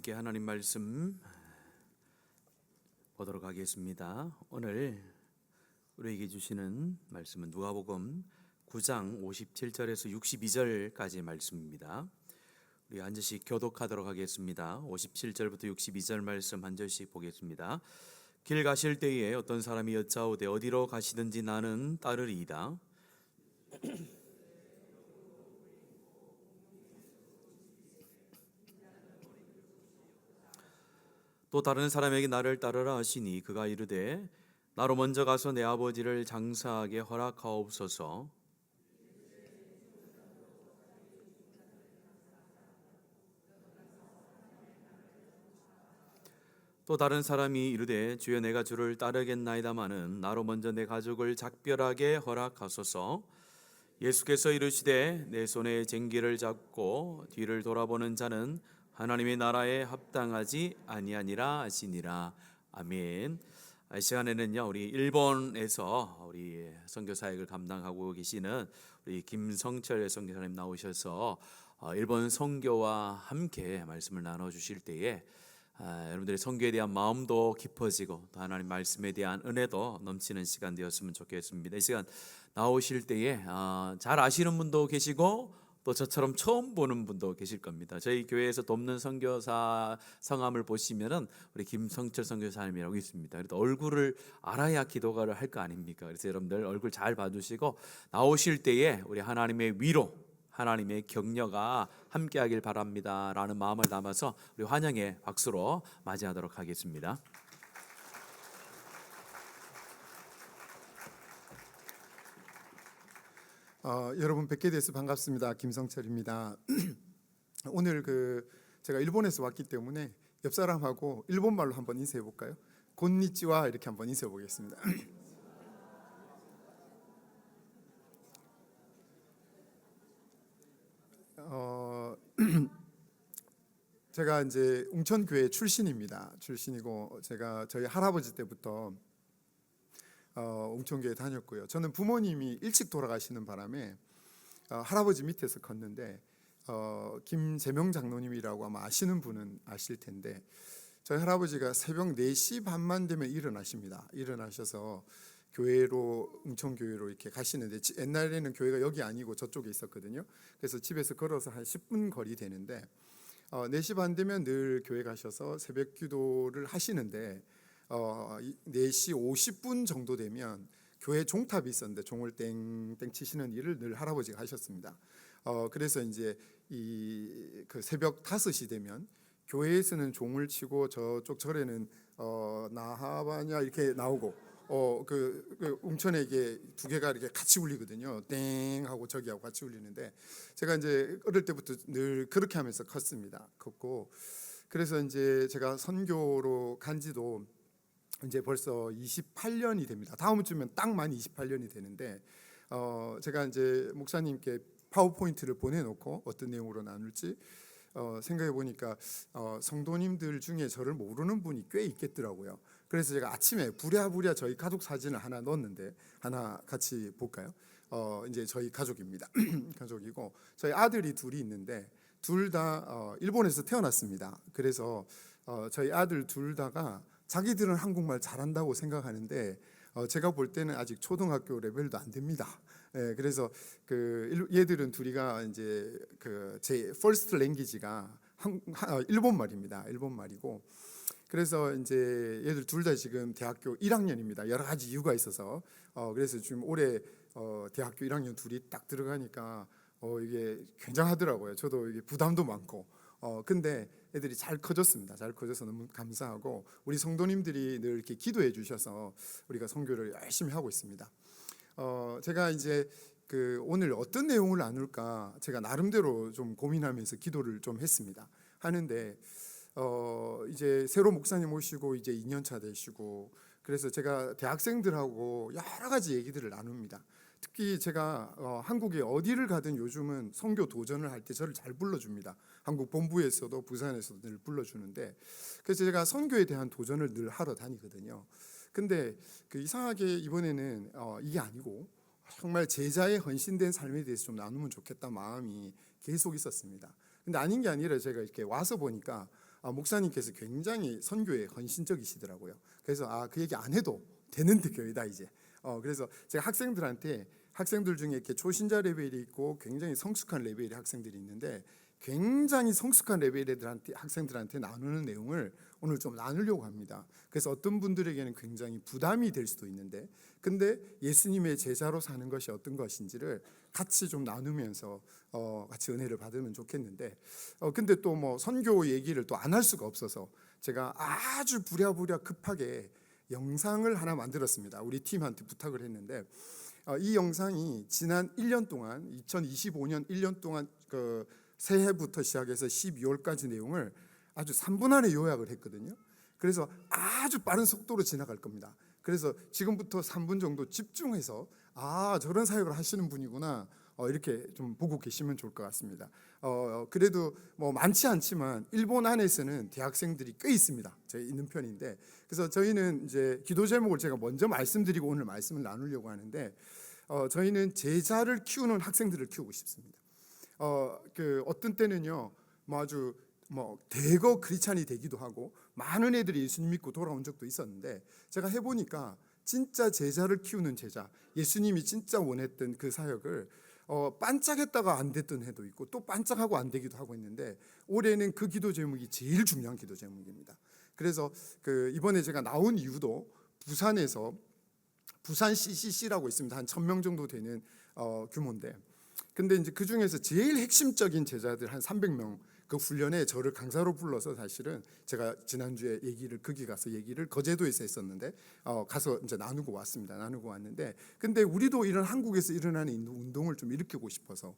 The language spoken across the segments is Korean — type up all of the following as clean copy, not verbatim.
함께 하나님 말씀 보도록 하겠습니다. 오늘 우리에게 주시는 말씀은 누가복음 9장 57절에서 62절까지의 말씀입니다. 우리 한 절씩 교독하도록 하겠습니다. 57절부터 62절 말씀 한 절씩 보겠습니다. 길 가실 때에 어떤 사람이 여짜오되 어디로 가시든지 나는 따르리이다. 또 다른 사람에게 나를 따르라 하시니 그가 이르되 나로 먼저 가서 내 아버지를 장사하게 허락하옵소서. 또 다른 사람이 이르되 주여 내가 주를 따르겠나이다마는 나로 먼저 내 가족을 작별하게 허락하소서. 예수께서 이르시되 내 손에 쟁기를 잡고 뒤를 돌아보는 자는 하나님의 나라에 합당하지 아니하니라 하시니라. 아멘. 이 시간에는요 우리 일본에서 우리 선교 사역을 감당하고 계시는 우리 김성철 선교사님 나오셔서 일본 선교와 함께 말씀을 나눠 주실 때에 여러분들의 선교에 대한 마음도 깊어지고 또 하나님 말씀에 대한 은혜도 넘치는 시간 되었으면 좋겠습니다. 이 시간 나오실 때에 잘 아시는 분도 계시고 또 저처럼 처음 보는 분도 계실 겁니다. 저희 교회에서 돕는 선교사 성함을 보시면은 우리 김성철 선교사님이라고 있습니다. 그래도 얼굴을 알아야 기도를 할 거 아닙니까? 그래서 여러분들 얼굴 잘 봐주시고 나오실 때에 우리 하나님의 위로, 하나님의 격려가 함께하길 바랍니다라는 마음을 담아서 우리 환영의 박수로 맞이하도록 하겠습니다. 여러분 뵙게 돼서 반갑습니다. 김성철입니다. 오늘 제가 일본에서 왔기 때문에 옆 사람하고 일본말로 한번 인사해 볼까요? 곤니찌와 이렇게 한번 인사해 보겠습니다. 제가 이제 웅천교회 출신이고 제가 저희 할아버지 때부터 웅천교회 다녔고요. 저는 부모님이 일찍 돌아가시는 바람에 할아버지 밑에서 컸는데 김재명 장로님이라고 아마 아시는 분은 아실 텐데 저희 할아버지가 새벽 4시 반만 되면 일어나십니다. 일어나셔서 교회로 웅천교회로 이렇게 가시는데 옛날에는 교회가 여기 아니고 저쪽에 있었거든요. 그래서 집에서 걸어서 한 10분 거리 되는데 4시 반 되면 늘 교회 가셔서 새벽 기도를 하시는데 4시 50분 정도 되면 교회 종탑이 있었는데 종을 땡땡 치시는 일을 늘 할아버지가 하셨습니다. 그래서 이제 그 새벽 5시 되면 교회에서는 종을 치고 저쪽 절에는 나하바냐 이렇게 나오고 그 웅천에 이게 두 개가 이렇게 같이 울리거든요. 땡 하고 저기하고 같이 울리는데 제가 이제 어릴 때부터 늘 그렇게 하면서 컸고 그래서 이제 제가 선교로 간지도 이제 벌써 28년이 됩니다. 다음 주면 딱 만 28년이 되는데 제가 이제 목사님께 파워포인트를 보내놓고 어떤 내용으로 나눌지 생각해 보니까 성도님들 중에 저를 모르는 분이 꽤 있겠더라고요. 그래서 제가 아침에 부랴부랴 저희 가족 사진을 하나 넣었는데 하나 같이 볼까요? 이제 저희 가족입니다. 가족이고 저희 아들이 둘이 있는데 둘 다 일본에서 태어났습니다. 그래서 저희 아들 둘 다가 자기들은 한국말 잘한다고 생각하는데 제가 볼 때는 아직 초등학교 레벨도 안 됩니다. 그래서 얘들은 둘이가 이제 제 퍼스트 랭귀지가 일본말입니다. 일본말이고 그래서 이제 얘들 둘 다 지금 대학교 1학년입니다. 여러 가지 이유가 있어서 그래서 지금 올해 대학교 1학년 둘이 딱 들어가니까 이게 굉장하더라고요. 저도 이게 부담도 많고 근데 애들이 잘 커졌습니다. 잘 커져서 너무 감사하고 우리 성도님들이 늘 이렇게 기도해 주셔서 우리가 선교를 열심히 하고 있습니다. 제가 이제 오늘 어떤 내용을 나눌까 제가 나름대로 좀 고민하면서 기도를 좀 했습니다. 하는데 이제 새로 목사님 오시고 이제 2년차 되시고 그래서 제가 대학생들하고 여러 가지 얘기들을 나눕니다. 특히 제가 한국에 어디를 가든 요즘은 선교 도전을 할 때 저를 잘 불러줍니다. 한국 본부에서도 부산에서도 늘 불러주는데 그래서 제가 선교에 대한 도전을 늘 하러 다니거든요. 근데 이상하게 이번에는 이게 아니고 정말 제자의 헌신된 삶에 대해서 좀 나누면 좋겠다 마음이 계속 있었습니다. 근데 아닌 게 아니라 제가 이렇게 와서 보니까 목사님께서 굉장히 선교에 헌신적이시더라고요. 그래서 그 얘기 안 해도 되는 교회다 이제. 그래서 제가 학생들 중에 이렇게 초신자 레벨이 있고 굉장히 성숙한 레벨의 학생들이 있는데, 굉장히 성숙한 레벨의 학생들한테 나누는 내용을 오늘 좀 나누려고 합니다. 그래서 어떤 분들에게는 굉장히 부담이 될 수도 있는데, 근데 예수님의 제자로 사는 것이 어떤 것인지를 같이 좀 나누면서 같이 은혜를 받으면 좋겠는데, 근데 또 뭐 선교 얘기를 또 안 할 수가 없어서 제가 아주 부랴부랴 급하게 영상을 하나 만들었습니다. 우리 팀한테 부탁을 했는데, 이 영상이 지난 1년 동안 2025년 1년 동안 그 새해부터 시작해서 12월까지 내용을 아주 3분 안에 요약을 했거든요. 그래서 아주 빠른 속도로 지나갈 겁니다. 그래서 지금부터 3분 정도 집중해서 저런 사역을 하시는 분이구나, 이렇게 좀 보고 계시면 좋을 것 같습니다. 그래도 뭐 많지 않지만 일본 안에서는 대학생들이 꽤 있습니다. 저희 있는 편인데, 그래서 저희는 이제 기도 제목을 제가 먼저 말씀드리고 오늘 말씀을 나누려고 하는데, 저희는 제자를 키우는 학생들을 키우고 싶습니다. 어떤 때는요, 아주 대거 크리스찬이 되기도 하고 많은 애들이 예수님 믿고 돌아온 적도 있었는데, 제가 해보니까 진짜 제자를 키우는 제자, 예수님이 진짜 원했던 그 사역을 반짝했다가 안 됐던 해도 있고 또 반짝하고 안 되기도 하고 있는데, 올해는 그 기도 제목이 제일 중요한 기도 제목입니다. 그래서 이번에 제가 나온 이유도 부산에서 부산 CCC라고 있습니다. 한 1,000명 정도 되는 규모인데, 근데 이제 그 중에서 제일 핵심적인 제자들 한 300명 그 훈련에 저를 강사로 불러서, 사실은 제가 지난주에 거기 가서 얘기를 거제도에서 했었는데, 가서 이제 나누고 왔는데, 근데 우리도 이런 한국에서 일어나는 운동을 좀 일으키고 싶어서,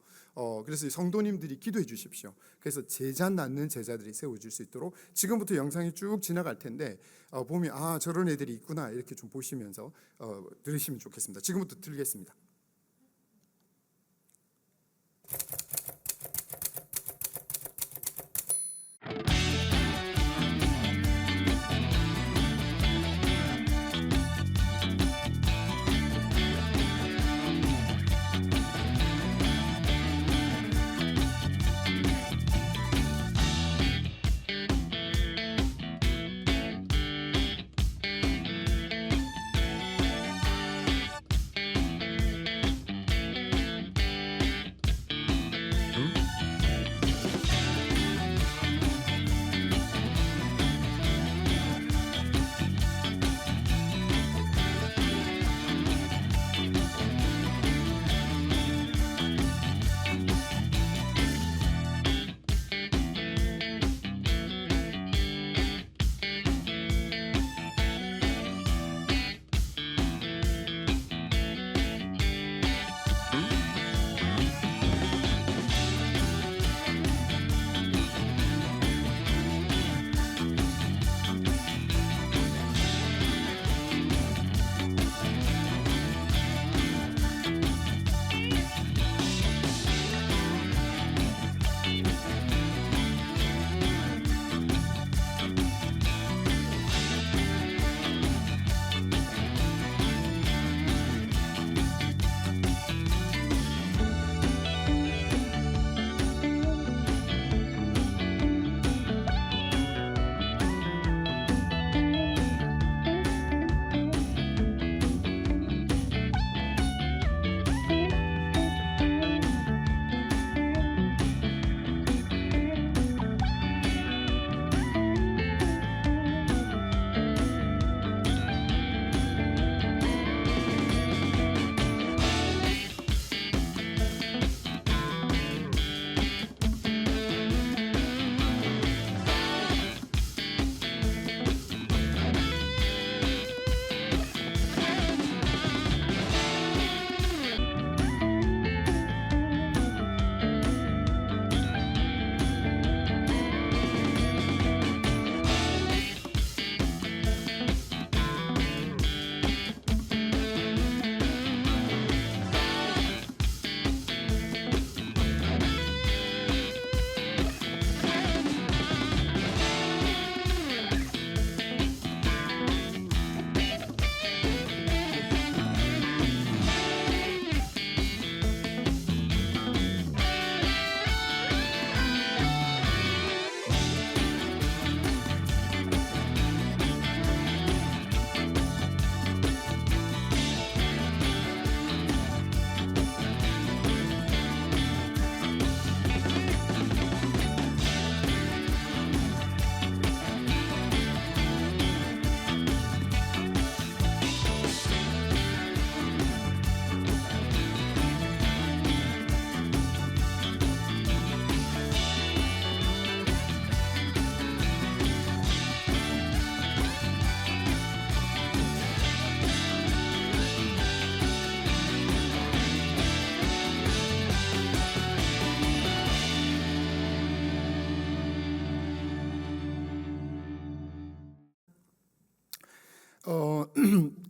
그래서 성도님들이 기도해 주십시오. 그래서 제자 낳는 제자들이 세워질 수 있도록 지금부터 영상이 쭉 지나갈 텐데, 보면 저런 애들이 있구나 이렇게 좀 보시면서 들으시면 좋겠습니다. 지금부터 들겠습니다.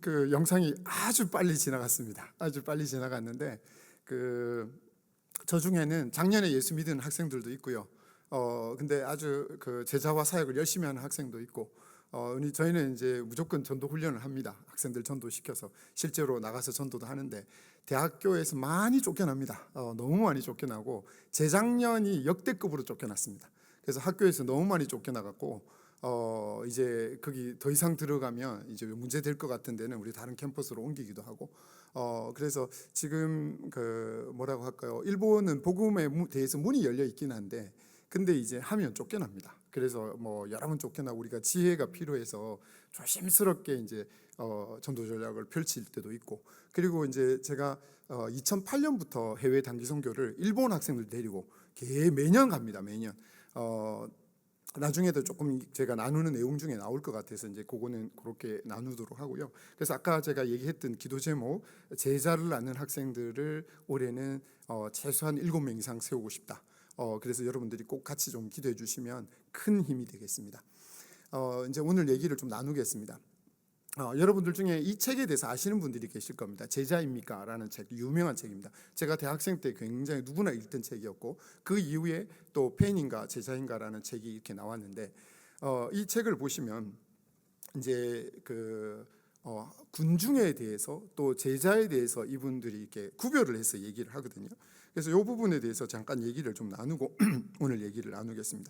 그 영상이 아주 빨리 지나갔습니다. 아주 빨리 지나갔는데 저 중에는 작년에 예수 믿은 학생들도 있고요. 근데 아주 그 제자와 사역을 열심히 하는 학생도 있고, 저희는 이제 무조건 전도 훈련을 합니다. 학생들 전도 시켜서 실제로 나가서 전도도 하는데 대학교에서 많이 쫓겨납니다. 너무 많이 쫓겨나고 재작년이 역대급으로 쫓겨났습니다. 그래서 학교에서 너무 많이 쫓겨나갔고 이제 거기 더 이상 들어가면 이제 문제 될 것 같은 데는 우리 다른 캠퍼스로 옮기기도 하고, 그래서 지금 그 뭐라고 할까요? 일본은 복음에 대해서 문이 열려 있긴 한데, 근데 이제 하면 쫓겨납니다. 그래서 뭐 여러 번 쫓겨나고 우리가 지혜가 필요해서 조심스럽게 이제 전도 전략을 펼칠 때도 있고, 그리고 이제 제가 2008년부터 해외 단기 선교를 일본 학생들 데리고 매년 갑니다. 매년. 나중에도 조금 제가 나누는 내용 중에 나올 것 같아서 이제 그거는 그렇게 나누도록 하고요. 그래서 아까 제가 얘기했던 기도 제목, 제자를 낳는 학생들을 올해는 최소한 7명 이상 세우고 싶다. 그래서 여러분들이 꼭 같이 좀 기도해 주시면 큰 힘이 되겠습니다. 이제 오늘 얘기를 좀 나누겠습니다. 여러분들 중에 이 책에 대해서 아시는 분들이 계실 겁니다. 제자입니까? 라는 책, 유명한 책입니다. 제가 대학생 때 굉장히 누구나 읽던 책이었고, 그 이후에 또 팬인가 제자인가 라는 책이 이렇게 나왔는데, 이 책을 보시면 이제 군중에 대해서 또 제자에 대해서 이분들이 이렇게 구별을 해서 얘기를 하거든요. 그래서 이 부분에 대해서 잠깐 얘기를 좀 나누고 오늘 얘기를 나누겠습니다.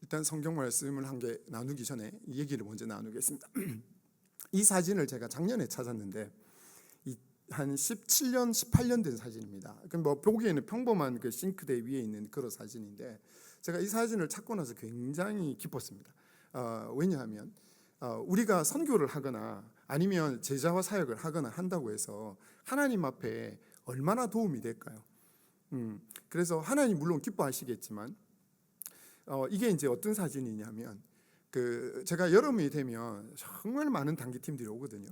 일단 성경 말씀을 한 개 나누기 전에 이 얘기를 먼저 나누겠습니다. 이 사진을 제가 작년에 찾았는데 한 17년, 18년 된 사진입니다. 뭐 보기에는 평범한 그 싱크대 위에 있는 그런 사진인데, 제가 이 사진을 찾고 나서 굉장히 기뻤습니다. 왜냐하면 우리가 선교를 하거나 아니면 제자와 사역을 하거나 한다고 해서 하나님 앞에 얼마나 도움이 될까요? 그래서 하나님 물론 기뻐하시겠지만, 이게 이제 어떤 사진이냐면, 제가 여름이 되면 정말 많은 단기팀들이 오거든요.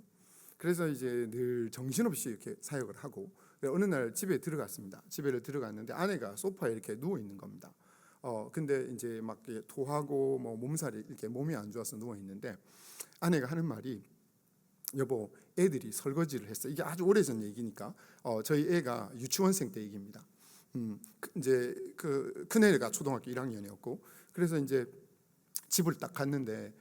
그래서 이제 늘 정신없이 이렇게 사역을 하고, 어느 날 집에 들어갔습니다. 집에 들어갔는데 아내가 소파에 이렇게 누워 있는 겁니다. 근데 이제 막 토하고 뭐 몸살이 이렇게 몸이 안 좋아서 누워 있는데, 아내가 하는 말이, 여보, 애들이 설거지를 했어. 이게 아주 오래전 얘기니까 저희 애가 유치원생 때 얘기입니다. 이제 큰애가 초등학교 1학년이었고, 그래서 이제 집을 딱 갔는데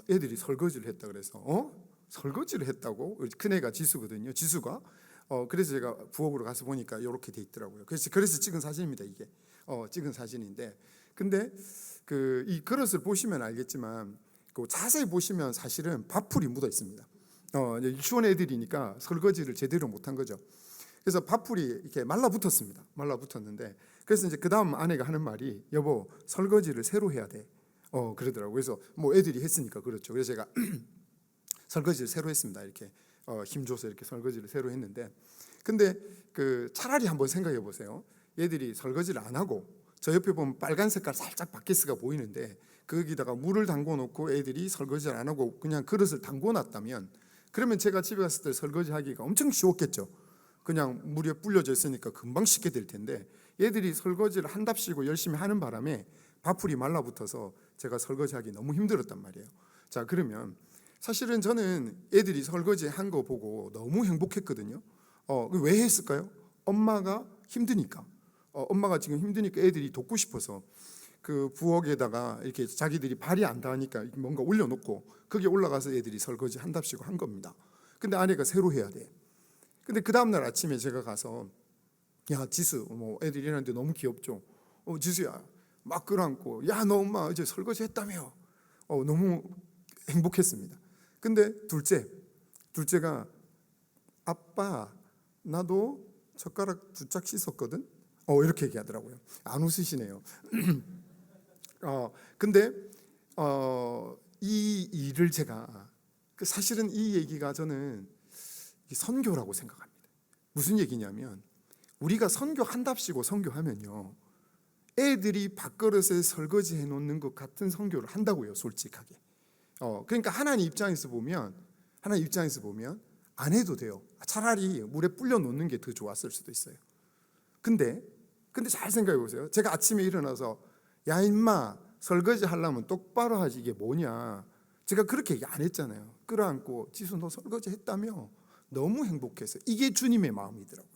애들이 설거지를 했다 그래서 설거지를 했다고? 큰애가 지수거든요. 지수가. 그래서 제가 부엌으로 가서 보니까 이렇게 돼 있더라고요. 그래서 찍은 사진입니다. 이게 찍은 사진인데, 근데 이 그릇을 보시면 알겠지만 자세히 보시면 사실은 밥풀이 묻어 있습니다. 이제 유치원 애들이니까 설거지를 제대로 못한 거죠. 그래서 밥풀이 이렇게 말라붙었습니다. 말라붙었는데, 그래서 이제 그 다음 아내가 하는 말이, 여보, 설거지를 새로 해야 돼. 그러더라고요. 그래서 뭐 애들이 했으니까 그렇죠. 그래서 제가 설거지를 새로 했습니다. 이렇게 힘줘서 이렇게 설거지를 새로 했는데, 근데 차라리 한번 생각해 보세요. 얘들이 설거지를 안 하고 저 옆에 보면 빨간 색깔 살짝 바켓스가 보이는데, 거기다가 물을 담궈 놓고 애들이 설거지를 안 하고 그냥 그릇을 담궈 놨다면, 그러면 제가 집에 갔을 때 설거지 하기가 엄청 쉬웠겠죠. 그냥 물에 불려져 있으니까 금방 씻게 될 텐데, 얘들이 설거지를 한답시고 열심히 하는 바람에 밥풀이 말라붙어서 제가 설거지하기 너무 힘들었단 말이에요. 자, 그러면 사실은 저는 애들이 설거지 한 거 보고 너무 행복했거든요. 왜 했을까요? 엄마가 힘드니까. 엄마가 지금 힘드니까 애들이 돕고 싶어서 그 부엌에다가 이렇게 자기들이 발이 안 닿으니까 뭔가 올려놓고 거기에 올라가서 애들이 설거지 한답시고 한 겁니다. 근데 아내가 새로 해야 돼. 근데 그 다음날 아침에 제가 가서, 야, 지수, 뭐 애들이 일하는데 너무 귀엽죠. 지수야, 막 끌어안고, 야, 너 엄마 어제 설거지 했다며. 너무 행복했습니다. 근데 둘째가, 아빠, 나도 젓가락 2짝 씻었거든. 이렇게 얘기하더라고요. 안 웃으시네요. 근데 이 일을 제가, 사실은 이 얘기가 저는 선교라고 생각합니다. 무슨 얘기냐면, 우리가 선교한답시고 선교하면요, 애들이 밥그릇에 설거지 해놓는 것 같은 선교를 한다고요, 솔직하게. 그러니까 하나님 입장에서 보면 안 해도 돼요. 차라리 물에 불려 놓는 게 더 좋았을 수도 있어요. 근데 잘 생각해 보세요. 제가 아침에 일어나서, 야 임마, 설거지 하려면 똑바로 하지, 이게 뭐냐, 제가 그렇게 얘기 안 했잖아요. 끌어안고 지수 너 설거지 했다며 너무 행복했어요. 이게 주님의 마음이더라고요.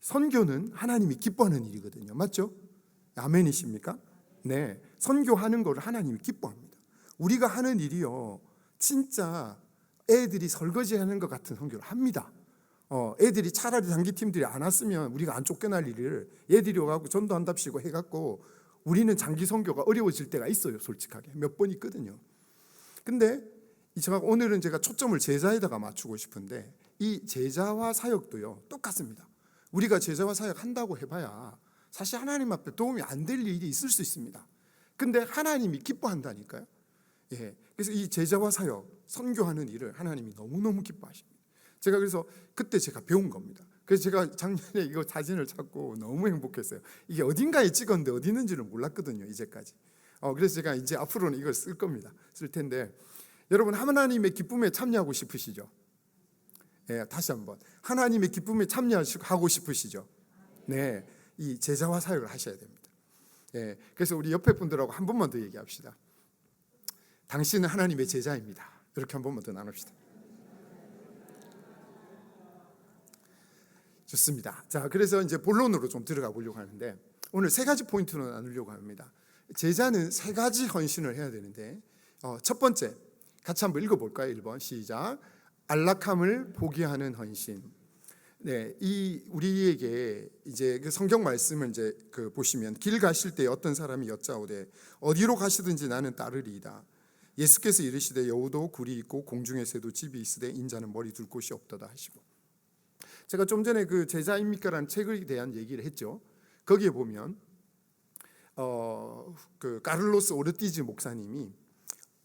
선교는 하나님이 기뻐하는 일이거든요. 맞죠? 아멘이십니까? 네, 선교하는 걸 하나님이 기뻐합니다. 우리가 하는 일이요, 진짜 애들이 설거지하는 것 같은 선교를 합니다. 애들이 차라리 장기팀들이 안 왔으면 우리가 안 쫓겨날 일을 얘들이 와갖고 전도한답시고 해갖고 우리는 장기 선교가 어려워질 때가 있어요. 솔직하게 몇 번 있거든요. 근데 오늘은 제가 초점을 제자에다가 맞추고 싶은데, 이 제자와 사역도요 똑같습니다. 우리가 제자와 사역 한다고 해봐야 사실 하나님 앞에 도움이 안 될 일이 있을 수 있습니다. 근데 하나님이 기뻐한다니까요. 예, 그래서 이 제자와 사역, 선교하는 일을 하나님이 너무너무 기뻐하십니다. 제가 그래서 그때 제가 배운 겁니다. 그래서 제가 작년에 이거 사진을 찾고 너무 행복했어요. 이게 어딘가에 찍었는데 어디 있는지를 몰랐거든요, 이제까지. 그래서 제가 이제 앞으로는 이걸 쓸 겁니다. 쓸 텐데, 여러분 하나님의 기쁨에 참여하고 싶으시죠? 예, 다시 한번 하나님의 기쁨에 참여하고 싶으시죠? 네, 이 제자와 사역을 하셔야 됩니다. 예, 그래서 우리 옆에 분들하고 한 번만 더 얘기합시다. 당신은 하나님의 제자입니다. 이렇게 한 번만 더 나눕시다. 좋습니다. 자, 그래서 이제 본론으로 좀 들어가 보려고 하는데, 오늘 세 가지 포인트로 나누려고 합니다. 제자는 세 가지 헌신을 해야 되는데, 첫 번째 같이 한번 읽어볼까요? 1번 시작. 안락함을 포기하는 헌신. 네, 이 우리에게 이제 그 성경 말씀을 이제 보시면, 길 가실 때 어떤 사람이 여짜오되 어디로 가시든지 나는 따르리이다. 예수께서 이르시되 여우도 굴이 있고 공중에 새도 집이 있으되 인자는 머리 둘 곳이 없도다 하시고, 제가 좀 전에 그 제자입니까라는 책에 대한 얘기를 했죠. 거기에 보면 그 카를로스 오르티즈 목사님이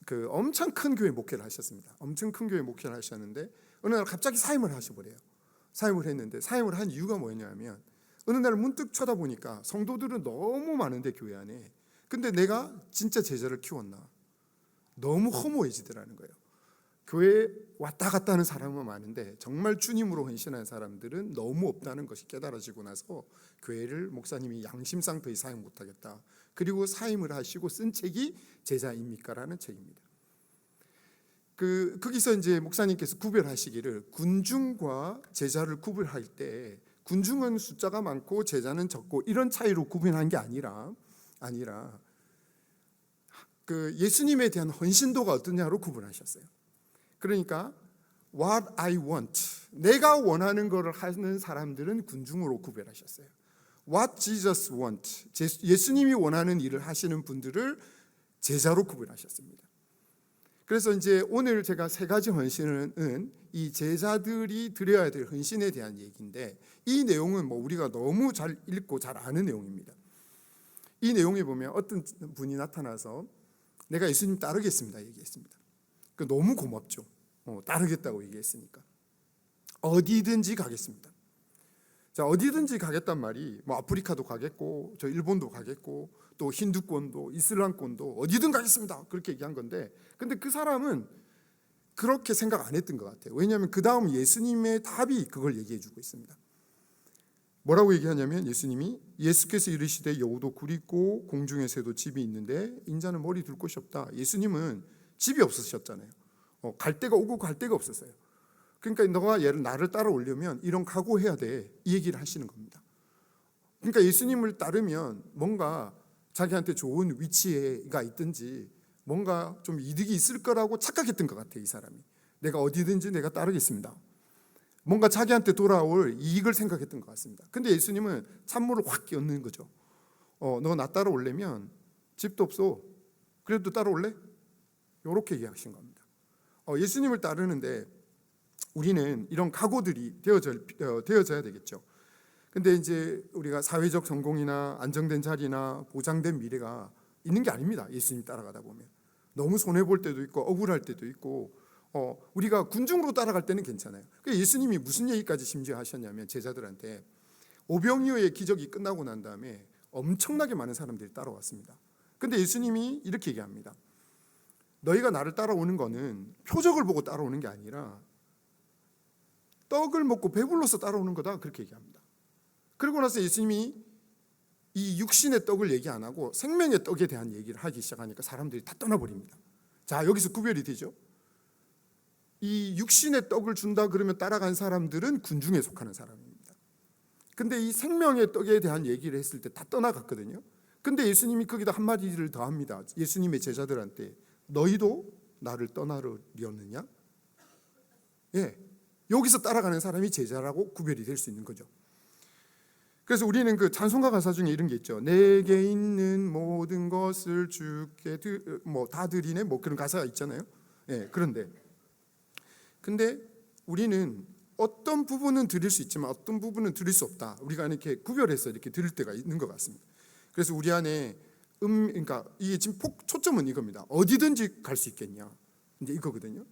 그 엄청 큰 교회 목회를 하셨습니다. 엄청 큰 교회 목회를 하셨는데 어느 날 갑자기 사임을 하셔버려요. 사임을 했는데, 사임을 한 이유가 뭐냐면, 어느 날 문득 쳐다보니까 성도들은 너무 많은데 교회 안에, 근데 내가 진짜 제자를 키웠나, 너무 허무해지더라는 거예요. 교회에 왔다 갔다 하는 사람은 많은데 정말 주님으로 헌신하는 사람들은 너무 없다는 것이 깨달아지고 나서 교회를 목사님이 양심상 더 이상 못하겠다. 그리고 사임을 하시고 쓴 책이 제자입니까라는 책입니다. 거기서 이제 목사님께서 구별하시기를, 군중과 제자를 구별할 때 군중은 숫자가 많고 제자는 적고 이런 차이로 구분한 게 아니라 그 예수님에 대한 헌신도가 어떠냐로 구분하셨어요. 그러니까 what I want, 내가 원하는 것을 하는 사람들은 군중으로 구별하셨어요. What Jesus want, 예수님이 원하는 일을 하시는 분들을 제자로 구별하셨습니다. 그래서 이제 오늘 제가 세 가지 헌신은 이 제자들이 드려야 될 헌신에 대한 얘기인데, 이 내용은 뭐 우리가 너무 잘 읽고 잘 아는 내용입니다. 이 내용에 보면 어떤 분이 나타나서 내가 예수님 따르겠습니다 얘기했습니다. 너무 고맙죠. 따르겠다고 얘기했으니까. 어디든지 가겠습니다. 자, 어디든지 가겠단 말이 뭐 아프리카도 가겠고, 저 일본도 가겠고, 또 힌두권도 이슬람권도 어디든 가겠습니다 그렇게 얘기한 건데, 근데 그 사람은 그렇게 생각 안 했던 것 같아요. 왜냐하면 그 다음 예수님의 답이 그걸 얘기해 주고 있습니다. 뭐라고 얘기하냐면, 예수께서 이르시되 여우도 굴이 있고 공중에 새도 집이 있는데 인자는 머리 둘 곳이 없다. 예수님은 집이 없으셨잖아요. 갈 데가 오고 갈 데가 없었어요. 그러니까 너가 나를 따라오려면 이런 각오해야 돼, 이 얘기를 하시는 겁니다. 그러니까 예수님을 따르면 뭔가 자기한테 좋은 위치가 있든지 뭔가 좀 이득이 있을 거라고 착각했던 것 같아요. 이 사람이 내가 어디든지 내가 따르겠습니다, 뭔가 자기한테 돌아올 이익을 생각했던 것 같습니다. 근데 예수님은 찬물을 확 끼얹는 거죠. 너 나 따라오려면 집도 없어, 그래도 따라올래? 이렇게 얘기하신 겁니다. 예수님을 따르는데 우리는 이런 각오들이 되어져야 되겠죠. 근데 이제 우리가 사회적 성공이나 안정된 자리나 보장된 미래가 있는 게 아닙니다. 예수님 따라가다 보면 너무 손해 볼 때도 있고 억울할 때도 있고, 우리가 군중으로 따라갈 때는 괜찮아요. 예수님이 무슨 얘기까지 심지어 하셨냐면, 제자들한테 오병이어의 기적이 끝나고 난 다음에 엄청나게 많은 사람들이 따라왔습니다. 근데 예수님이 이렇게 얘기합니다. 너희가 나를 따라오는 거는 표적을 보고 따라오는 게 아니라 떡을 먹고 배불러서 따라오는 거다, 그렇게 얘기합니다. 그리고 나서 예수님이 이 육신의 떡을 얘기 안 하고 생명의 떡에 대한 얘기를 하기 시작하니까 사람들이 다 떠나버립니다. 자, 여기서 구별이 되죠. 이 육신의 떡을 준다 그러면 따라간 사람들은 군중에 속하는 사람입니다. 근데 이 생명의 떡에 대한 얘기를 했을 때 다 떠나갔거든요. 근데 예수님이 거기다 한마디를 더 합니다. 예수님의 제자들한테 너희도 나를 떠나려느냐? 예, 여기서 따라가는 사람이 제자라고 구별이 될 수 있는 거죠. 그래서 우리는 그 찬송가 가사 중에 이런 게 있죠. 내게 있는 모든 것을 주께 다 드리네, 뭐 그런 가사가 있잖아요. 예, 그런데 근데 우리는 어떤 부분은 드릴 수 있지만 어떤 부분은 드릴 수 없다. 우리가 이렇게 구별해서 이렇게 드릴 때가 있는 것 같습니다. 그래서 우리 안에 그러니까 이게 지금 초점은 이겁니다. 어디든지 갈 수 있겠냐, 이제 이거거든요.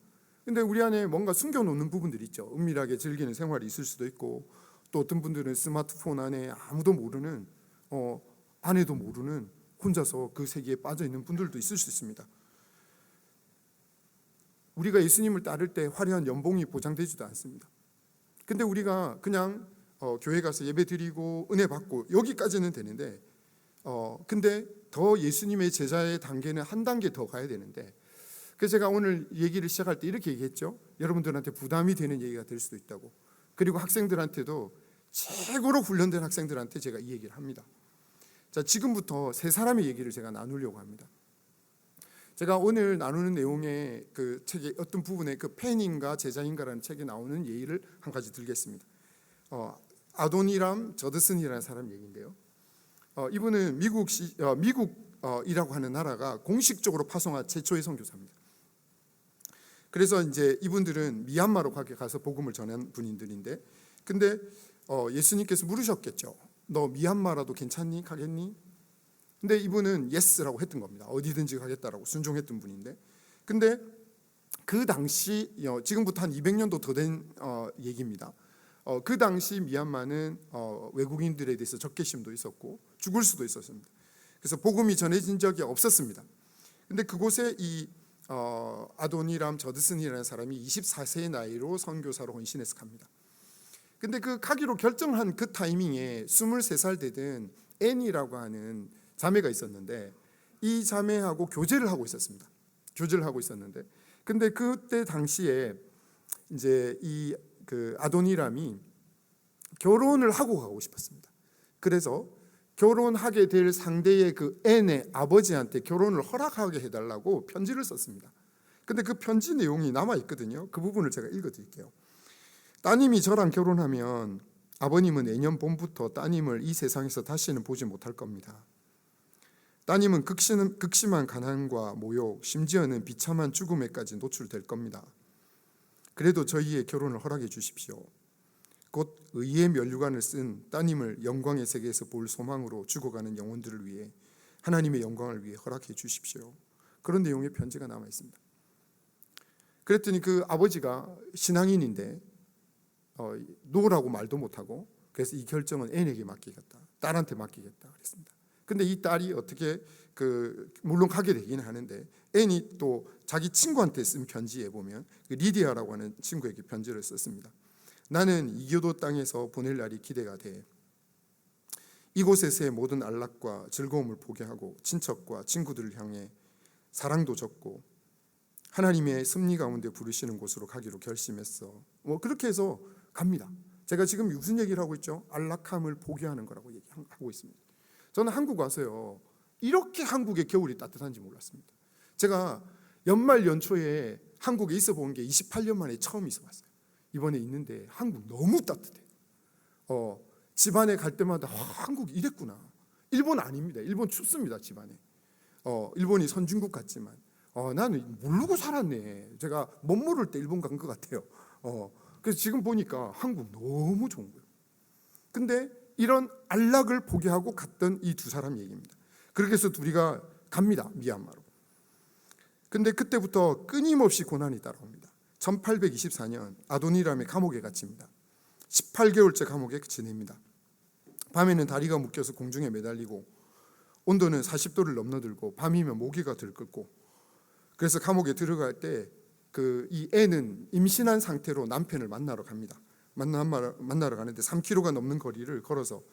근데 우리 안에 뭔가 숨겨놓는 부분들이 있죠. 은밀하게 즐기는 생활이 있을 수도 있고, 또 어떤 분들은 스마트폰 안에 아무도 모르는 아내도 모르는 혼자서 그 세계에 빠져 있는 분들도 있을 수 있습니다. 우리가 예수님을 따를 때 화려한 연봉이 보장되지도 않습니다. 근데 우리가 그냥 교회 가서 예배 드리고 은혜 받고 여기까지는 되는데 근데 더 예수님의 제자의 단계는 한 단계 더 가야 되는데, 그래서 제가 오늘 얘기를 시작할 때 이렇게 얘기했죠. 여러분들한테 부담이 되는 얘기가 될 수도 있다고. 그리고 학생들한테도, 최고로 훈련된 학생들한테 제가 이 얘기를 합니다. 자, 지금부터 세 사람의 얘기를 제가 나누려고 합니다. 제가 오늘 나누는 내용의 그 책의 어떤 부분에 그 팬인가 제자인가라는 책에 나오는 예를 한 가지 들겠습니다. 아도니람 저드슨이라는 사람 얘기인데요. 이분은 미국이라고 하는 나라가 공식적으로 파송한 최초의 선교사입니다. 그래서 이제 이분들은 미얀마로 가서 복음을 전한 분들인데, 근데 예수님께서 물으셨겠죠. 너 미얀마라도 괜찮니? 가겠니? 근데 이분은 예스라고 했던 겁니다. 어디든지 가겠다라고 순종했던 분인데, 근데 그 당시 지금부터 한 200년도 더 된 얘기입니다. 그 당시 미얀마는 외국인들에 대해서 적개심도 있었고 죽을 수도 있었습니다. 그래서 복음이 전해진 적이 없었습니다. 근데 그곳에 이 아도니람 저드슨이라는 사람이 24세의 나이로 선교사로 헌신해서 갑니다. 근데 그 가기로 결정한 그 타이밍에 23살 되던 앤이라고 하는 자매가 있었는데, 이 자매하고 교제를 하고 있었습니다. 교제를 하고 있었는데, 근데 그때 당시에 이제 이 그 아도니람이 결혼을 하고 가고 싶었습니다. 그래서 결혼하게 될 상대의 그 앤의 아버지한테 결혼을 허락하게 해달라고 편지를 썼습니다. 근데 그 편지 내용이 남아 있거든요. 그 부분을 제가 읽어드릴게요. 따님이 저랑 결혼하면 아버님은 내년 봄부터 따님을 이 세상에서 다시는 보지 못할 겁니다. 따님은 극심한 가난과 모욕, 심지어는 비참한 죽음에까지 노출될 겁니다. 그래도 저희의 결혼을 허락해 주십시오. 곧 의의 면류관을 쓴 따님을 영광의 세계에서 볼 소망으로 죽어가는 영혼들을 위해, 하나님의 영광을 위해 허락해 주십시오. 그런 내용의 편지가 남아 있습니다. 그랬더니 그 아버지가 신앙인인데 놓으라고 말도 못하고, 그래서 이 결정은 앤에게 맡기겠다, 딸한테 맡기겠다 그랬습니다. 근데 이 딸이 어떻게 물론 가게 되긴 하는데, 앤이 또 자기 친구한테 쓴 편지에 보면 그 리디아라고 하는 친구에게 편지를 썼습니다. 나는 이교도 땅에서 보낼 날이 기대가 돼. 이곳에서의 모든 안락과 즐거움을 포기하고 친척과 친구들을 향해 사랑도 적고 하나님의 섭리 가운데 부르시는 곳으로 가기로 결심했어. 그렇게 해서 갑니다. 제가 지금 무슨 얘기를 하고 있죠? 안락함을 포기하는 거라고 얘기하고 있습니다. 저는 한국 와서요, 이렇게 한국의 겨울이 따뜻한지 몰랐습니다. 제가 연말 연초에 한국에 있어 본 게 28년 만에 처음 있어 봤어요. 이번에 있는데 한국 너무 따뜻해요. 집안에 갈 때마다 한국 이랬구나. 일본 아닙니다. 일본 춥습니다. 집안에. 일본이 선진국 같지만 나는 모르고 살았네. 제가 못 모를 때 일본 간 것 같아요. 그래서 지금 보니까 한국 너무 좋은 거예요. 근데 이런 안락을 포기하고 갔던 이 두 사람 얘기입니다. 그렇게 해서 둘이가 갑니다. 미얀마로. 근데 그때부터 끊임없이 고난이 따라옵니다. 1824년 아도니람의 감옥에 갇힙니다. 18개월째 감옥에 지냅니다. 밤에는 다리가 묶여서 공중에 매달리고 온도는 40도를 넘나들고 밤이면 모기가 들끓고, 그래서 감옥에 들어갈 때 이 애는 임신한 상태로 남편을 만나러 갑니다. 만나러 가는데 3km가 넘는 거리를 걸어서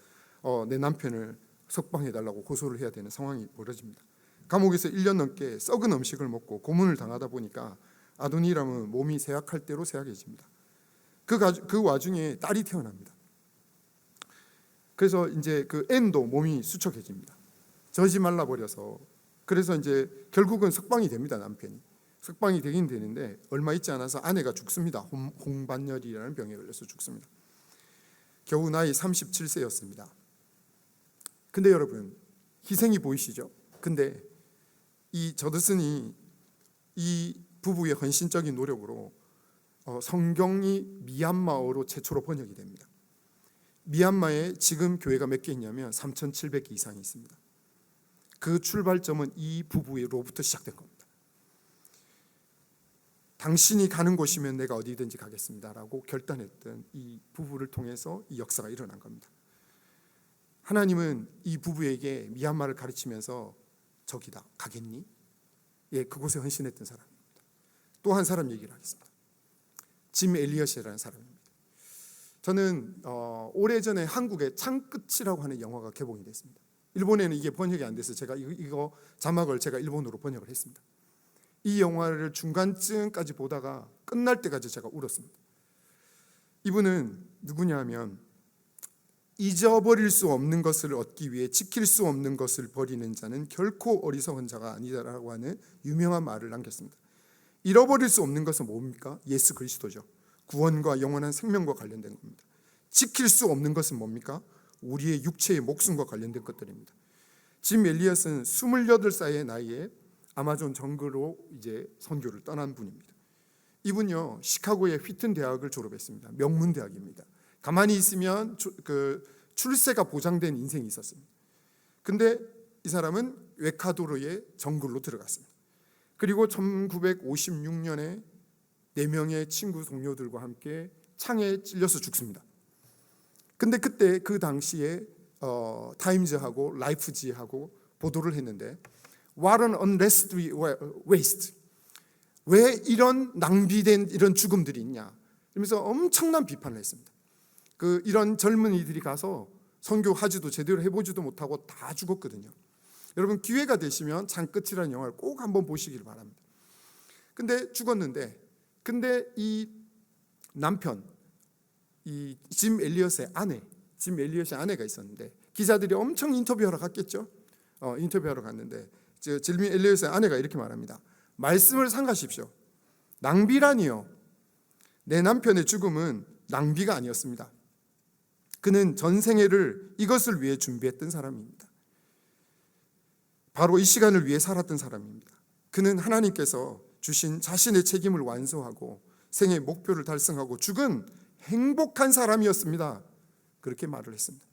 내 남편을 석방해달라고 고소를 해야 되는 상황이 벌어집니다. 감옥에서 1년 넘게 썩은 음식을 먹고 고문을 당하다 보니까 아도니람은 몸이 쇠약할 대로 쇠약해집니다. 그 와중에 딸이 태어납니다. 그래서 이제 그 앤도 몸이 수척해집니다. 젖이 말라버려서, 그래서 이제 결국은 석방이 됩니다. 남편이 석방이 되긴 되는데 얼마 있지 않아서 아내가 죽습니다. 홍반열이라는 병에 걸려서 죽습니다. 겨우 나이 37세였습니다. 근데 여러분, 희생이 보이시죠? 근데 이 저드슨이 이 부부의 헌신적인 노력으로 성경이 미얀마어로 최초로 번역이 됩니다. 미얀마에 지금 교회가 몇 개 있냐면 3,700개 이상이 있습니다. 그 출발점은 이 부부로부터 시작된 겁니다. 당신이 가는 곳이면 내가 어디든지 가겠습니다라고 결단했던 이 부부를 통해서 이 역사가 일어난 겁니다. 하나님은 이 부부에게 미얀마를 가르치면서 저기다 가겠니? 예, 그곳에 헌신했던 사람입니다. 또 한 사람 얘기를 하겠습니다. 짐 엘리엇이라는 사람입니다. 저는 오래전에 한국에 창끝이라고 하는 영화가 개봉이 됐습니다. 일본에는 이게 번역이 안 돼서 제가 이거 자막을 제가 일본어로 번역을 했습니다. 이 영화를 중간쯤까지 보다가 끝날 때까지 제가 울었습니다. 이분은 누구냐 하면 잊어버릴 수 없는 것을 얻기 위해 지킬 수 없는 것을 버리는 자는 결코 어리석은 자가 아니다라고 하는 유명한 말을 남겼습니다. 잃어버릴 수 없는 것은 뭡니까? 예수 그리스도죠. 구원과 영원한 생명과 관련된 겁니다. 지킬 수 없는 것은 뭡니까? 우리의 육체의 목숨과 관련된 것들입니다. 짐 엘리엇은 28살의 나이에 아마존 정글로 이제 선교를 떠난 분입니다. 이분요, 시카고의 휘튼 대학을 졸업했습니다. 명문 대학입니다. 가만히 있으면 출세가 보장된 인생이 있었습니다. 근데 이 사람은 웨카도르의 정글로 들어갔습니다. 그리고 1956년에 4명의 친구 동료들과 함께 창에 찔려서 죽습니다. 근데 그때 그 당시에 타임즈하고 라이프지하고 보도를 했는데 What an unnecessary waste. 왜 이런 낭비된 이런 죽음들이 있냐 이러면서 엄청난 비판을 했습니다. 이런 젊은이들이 가서 선교하지도 제대로 해보지도 못하고 다 죽었거든요. 여러분 기회가 되시면 창끝이라는 영화를 꼭 한번 보시길 바랍니다. 근데 죽었는데, 근데 이 남편, 이 짐 엘리엇의 아내가 있었는데 기자들이 엄청 인터뷰하러 갔겠죠. 인터뷰하러 갔는데 짐 엘리엇의 아내가 이렇게 말합니다. 말씀을 삼가십시오. 낭비라니요. 내 남편의 죽음은 낭비가 아니었습니다. 그는 전생애를 이것을 위해 준비했던 사람입니다. 바로 이 시간을 위해 살았던 사람입니다. 그는 하나님께서 주신 자신의 책임을 완수하고 생의 목표를 달성하고 죽은 행복한 사람이었습니다. 그렇게 말을 했습니다.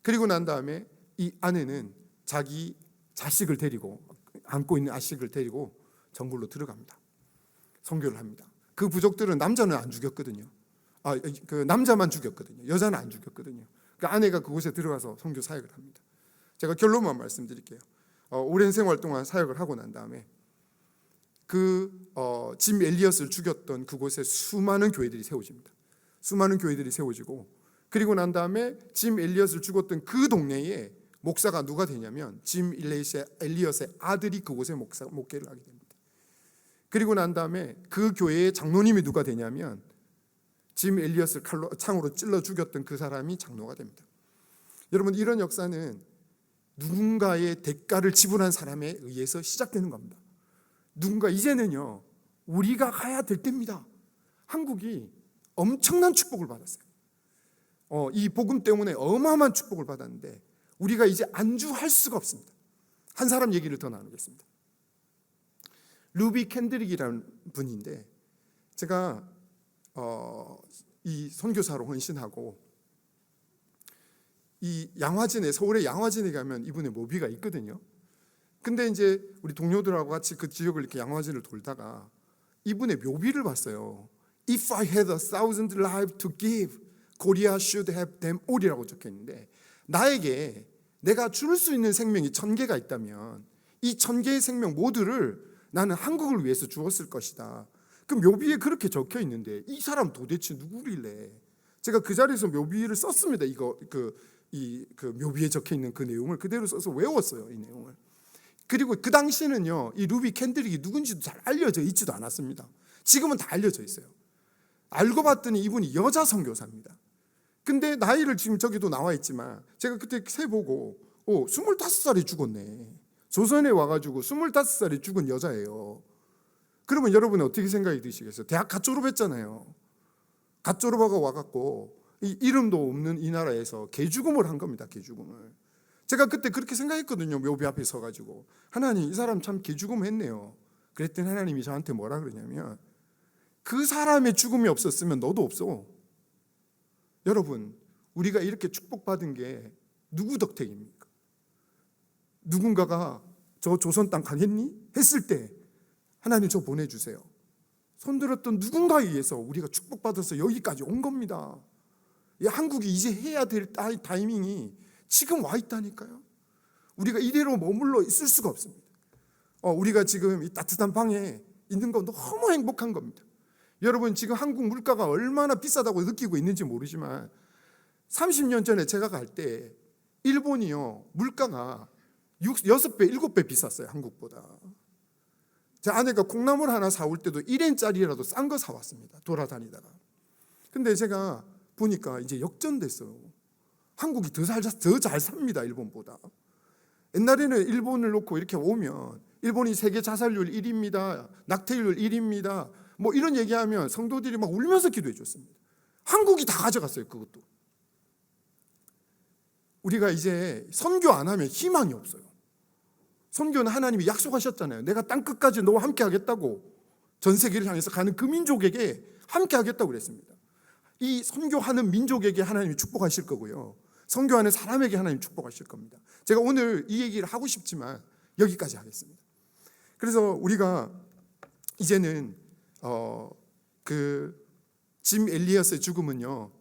그리고 난 다음에 이 아내는 자기 자식을 데리고, 안고 있는 아식을 데리고 정글로 들어갑니다. 선교를 합니다. 그 부족들은 남자는 안 죽였거든요. 그 남자만 죽였거든요. 여자는 안 죽였거든요. 그 아내가 그곳에 들어가서 선교 사역을 합니다. 제가 결론만 말씀드릴게요. 오랜 생활 동안 사역을 하고 난 다음에 짐 엘리엇을 죽였던 그곳에 수많은 교회들이 세워집니다. 수많은 교회들이 세워지고, 그리고 난 다음에 짐 엘리엇을 죽였던 그 동네에 목사가 누가 되냐면 짐 엘리엇의 아들이 그곳에 목회를 하게 됩니다. 그리고 난 다음에 그 교회의 장로님이 누가 되냐면 짐 엘리엇을 창으로 찔러 죽였던 그 사람이 장로가 됩니다. 여러분, 이런 역사는 누군가의 대가를 지불한 사람에 의해서 시작되는 겁니다. 누군가, 이제는요 우리가 가야 될 때입니다. 한국이 엄청난 축복을 받았어요. 이 복음 때문에 어마어마한 축복을 받았는데 우리가 이제 안주할 수가 없습니다. 한 사람 얘기를 더 나누겠습니다. 루비 캔드릭이라는 분인데, 제가 이 선교사로 헌신하고 이 양화진에, 서울의 양화진에 가면 이분의 묘비가 있거든요. 근데 이제 우리 동료들하고 같이 그 지역을 이렇게 양화진을 돌다가 이분의 묘비를 봤어요. If I had 1,000 lives to give, Korea should have them all이라고 적혀 있는데, 나에게 내가 줄 수 있는 생명이 1,000개가 있다면 이 1,000개의 생명 모두를 나는 한국을 위해서 주었을 것이다. 그 묘비에 그렇게 적혀 있는데 이 사람 도대체 누구길래? 제가 그 자리에서 묘비를 썼습니다. 그 묘비에 적혀 있는 그 내용을 그대로 써서 외웠어요. 이 내용을. 그리고 그 당시는요, 이 루비 캔드릭이 누군지도 잘 알려져 있지도 않았습니다. 지금은 다 알려져 있어요. 알고 봤더니 이분이 여자 선교사입니다. 근데 나이를 지금 저기도 나와 있지만 제가 그때 세보고 25살에 죽었네. 조선에 와가지고 25살에 죽은 여자예요. 그러면 여러분은 어떻게 생각이 드시겠어요? 대학 갓 졸업했잖아요. 갓 졸업하고 와갖고 이 이름도 없는 이 나라에서 개죽음을 한 겁니다. 개죽음을. 제가 그때 그렇게 생각했거든요. 묘비 앞에 서가지고 하나님, 이 사람 참 개죽음 했네요. 그랬더니 하나님이 저한테 뭐라 그러냐면, 그 사람의 죽음이 없었으면 너도 없어. 여러분, 우리가 이렇게 축복받은 게 누구 덕택입니까? 누군가가 저 조선 땅 가겠니? 했을 때 하나님 저 보내주세요. 손들었던 누군가에 의해서 우리가 축복받아서 여기까지 온 겁니다. 이 한국이 이제 해야 될 타이밍이 지금 와 있다니까요. 우리가 이대로 머물러 있을 수가 없습니다. 우리가 지금 이 따뜻한 방에 있는 건 너무 행복한 겁니다. 여러분, 지금 한국 물가가 얼마나 비싸다고 느끼고 있는지 모르지만 30년 전에 제가 갈 때 일본이요, 물가가 6배, 7배 비쌌어요. 한국보다. 제 아내가 콩나물 하나 사올 때도 1엔짜리라도 싼 거 사왔습니다. 돌아다니다가. 근데 제가 보니까 이제 역전됐어요. 한국이 더 잘 삽니다. 일본보다. 옛날에는 일본을 놓고 이렇게 오면 일본이 세계 자살률 1위입니다. 낙태율 1위입니다. 뭐 이런 얘기하면 성도들이 막 울면서 기도해 줬습니다. 한국이 다 가져갔어요. 그것도. 우리가 이제 선교 안 하면 희망이 없어요. 선교는 하나님이 약속하셨잖아요. 내가 땅끝까지 너와 함께 하겠다고, 전 세계를 향해서 가는 그 민족에게 함께 하겠다고 그랬습니다. 이 선교하는 민족에게 하나님이 축복하실 거고요, 선교하는 사람에게 하나님 축복하실 겁니다. 제가 오늘 이 얘기를 하고 싶지만 여기까지 하겠습니다. 그래서 우리가 이제는 그 짐 엘리엇의 죽음은요,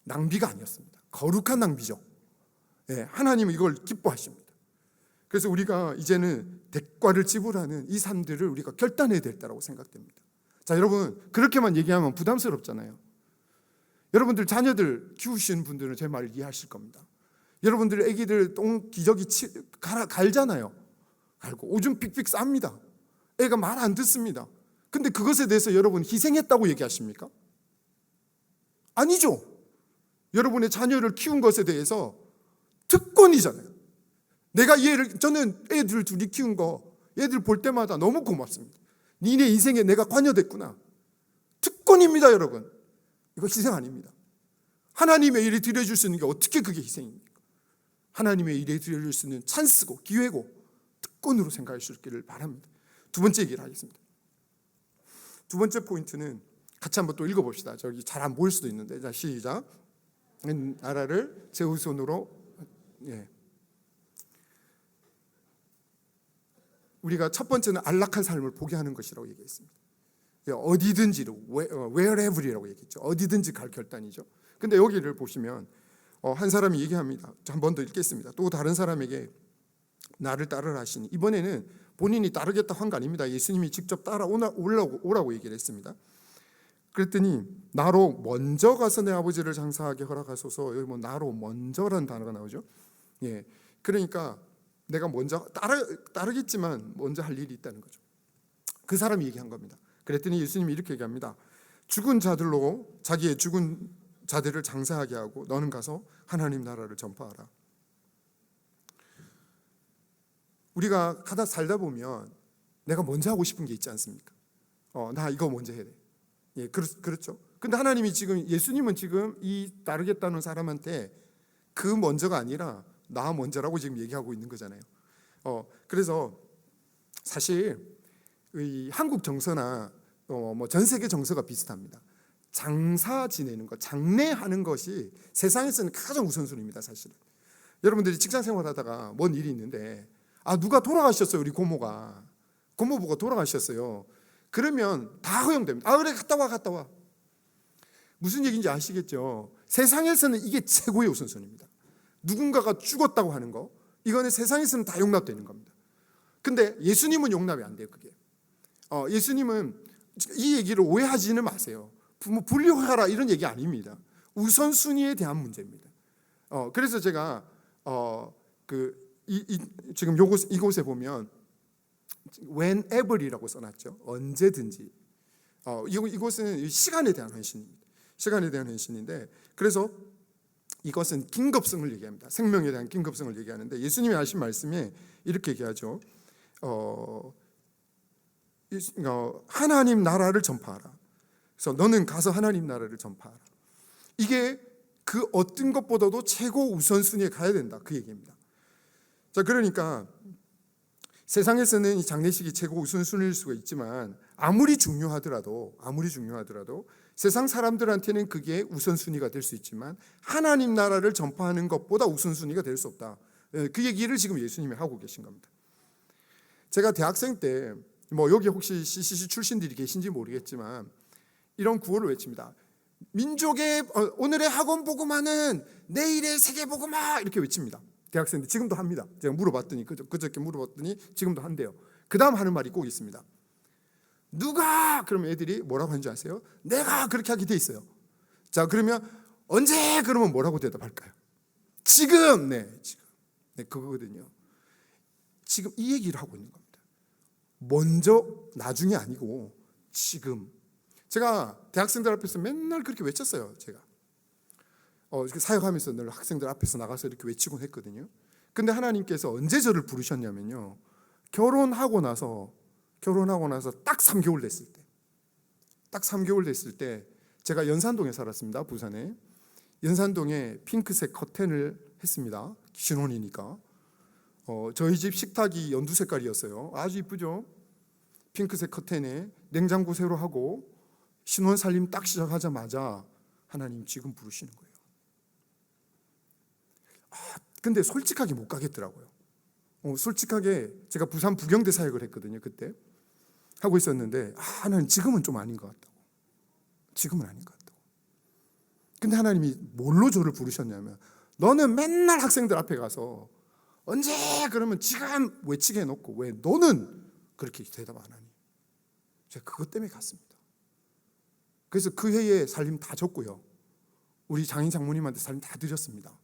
낭비가 아니었습니다. 거룩한 낭비죠. 하나님은 이걸 기뻐하십니다. 그래서 우리가 이제는 대가를 지불하는 이 삶들을 우리가 결단해야 될 때라고 생각됩니다. 자, 여러분, 그렇게만 얘기하면 부담스럽잖아요. 여러분들 자녀들 키우시는 분들은 제 말을 이해하실 겁니다. 여러분들 애기들 똥 기저귀 갈잖아요. 갈고 오줌 픽픽 쌉니다. 애가 말 안 듣습니다. 근데 그것에 대해서 여러분 희생했다고 얘기하십니까? 아니죠. 여러분의 자녀를 키운 것에 대해서 특권이잖아요. 저는 애들 둘이 키운 거, 애들 볼 때마다 너무 고맙습니다. 니네 인생에 내가 관여됐구나. 특권입니다, 여러분. 이거 희생 아닙니다. 하나님의 일에 드려줄 수 있는 게 어떻게 그게 희생입니까? 하나님의 일에 드려줄 수 있는 찬스고 기회고 특권으로 생각할 수 있기를 바랍니다. 두 번째 얘기를 하겠습니다. 두 번째 포인트는 같이 한번 또 읽어봅시다. 저기 잘 안 보일 수도 있는데, 자, 시작. 나라를 제 후손으로. 우리가 첫 번째는 안락한 삶을 포기하는 것이라고 얘기했습니다. 어디든지로, wherever이라고 얘기했죠. 어디든지 갈 결단이죠. 근데 여기를 보시면 한 사람이 얘기합니다. 한 번 더 읽겠습니다. 또 다른 사람에게 나를 따르라 하시니, 이번에는 본인이 따르겠다 한 거 아닙니다. 예수님이 직접 따라오라고 얘기를 했습니다. 그랬더니 나로 먼저 가서 내 아버지를 장사하게 허락하소서. 여기 뭐 나로 먼저라는 단어가 나오죠. 그러니까 내가 먼저 따르겠지만 먼저 할 일이 있다는 거죠. 그 사람이 얘기한 겁니다. 그랬더니 예수님이 이렇게 얘기합니다. 죽은 자들로 자기의 죽은 자들을 장사하게 하고 너는 가서 하나님 나라를 전파하라. 우리가 가다 살다 보면 내가 먼저 하고 싶은 게 있지 않습니까? 나 이거 먼저 해야 돼. 그렇죠. 근데 하나님이 지금, 예수님은 지금 이 따르겠다는 사람한테 그 먼저가 아니라 나 먼저라고 지금 얘기하고 있는 거잖아요. 그래서 사실 이 한국 정서나 뭐 전 세계 정서가 비슷합니다. 장사 지내는 것, 장례하는 것이 세상에서는 가장 우선순위입니다. 사실은 여러분들이 직장 생활하다가 뭔 일이 있는데, 누가 돌아가셨어요. 우리 고모부가 돌아가셨어요. 그러면 다 허용됩니다. 그래, 갔다 와. 무슨 얘기인지 아시겠죠? 세상에서는 이게 최고의 우선순위입니다. 누군가가 죽었다고 하는 거, 이거는 세상에서는 다 용납되는 겁니다. 근데 예수님은 용납이 안 돼요. 그게 예수님은 이 얘기를 오해하지는 마세요. 분리하라 이런 얘기 아닙니다. 우선순위에 대한 문제입니다. 그래서 제가 지금 이곳에 보면 whenever이라고 써놨죠. 언제든지. 이것은 시간에 대한 헌신입니다. 시간에 대한 헌신인데, 그래서 이것은 긴급성을 얘기합니다. 생명에 대한 긴급성을 얘기하는데, 예수님이 하신 말씀에 이렇게 얘기하죠. 하나님 나라를 전파하라. 그래서 너는 가서 하나님 나라를 전파하라. 이게 그 어떤 것보다도 최고 우선순위에 가야 된다, 그 얘기입니다. 자, 그러니까 세상에서는 이 장례식이 최고 우선순위일 수가 있지만 아무리 중요하더라도 세상 사람들한테는 그게 우선순위가 될 수 있지만 하나님 나라를 전파하는 것보다 우선순위가 될 수 없다. 그 얘기를 지금 예수님이 하고 계신 겁니다. 제가 대학생 때 여기 혹시 CCC 출신들이 계신지 모르겠지만 이런 구호를 외칩니다. 민족의 오늘의 학원 복음화는 내일의 세계 복음화, 이렇게 외칩니다. 대학생들 지금도 합니다. 제가 물어봤더니 그저께 물어봤더니 지금도 한대요. 그 다음 하는 말이 꼭 있습니다. 누가? 그러면 애들이 뭐라고 하는지 아세요? 내가 그렇게 하게 돼 있어요. 자, 그러면 언제? 그러면 뭐라고 대답할까요? 지금. 지금. 그거거든요. 지금 이 얘기를 하고 있는 겁니다. 먼저, 나중이 아니고 지금. 제가 대학생들 앞에서 맨날 그렇게 외쳤어요. 제가 사역하면서 늘 학생들 앞에서 나가서 이렇게 외치곤 했거든요. 근데 하나님께서 언제 저를 부르셨냐면요, 결혼하고 나서 딱 3개월 됐을 때 제가 연산동에 살았습니다. 부산에. 연산동에 핑크색 커튼을 했습니다. 신혼이니까. 저희 집 식탁이 연두 색깔이었어요. 아주 이쁘죠? 핑크색 커튼에 냉장고 새로 하고 신혼 살림 딱 시작하자마자 하나님 지금 부르시는 거예요. 근데 솔직하게 못 가겠더라고요. 솔직하게 제가 부산 부경대 사역을 했거든요. 그때 하고 있었는데 하나님 지금은 좀 아닌 것 같다고. 지금은 아닌 것 같다고. 근데 하나님이 뭘로 저를 부르셨냐면, 너는 맨날 학생들 앞에 가서 언제? 그러면 지금 외치게 해놓고 왜 너는 그렇게 대답 안 하니? 제가 그것 때문에 갔습니다. 그래서 그 해에 살림 다 줬고요. 우리 장인 장모님한테 살림 다 드렸습니다.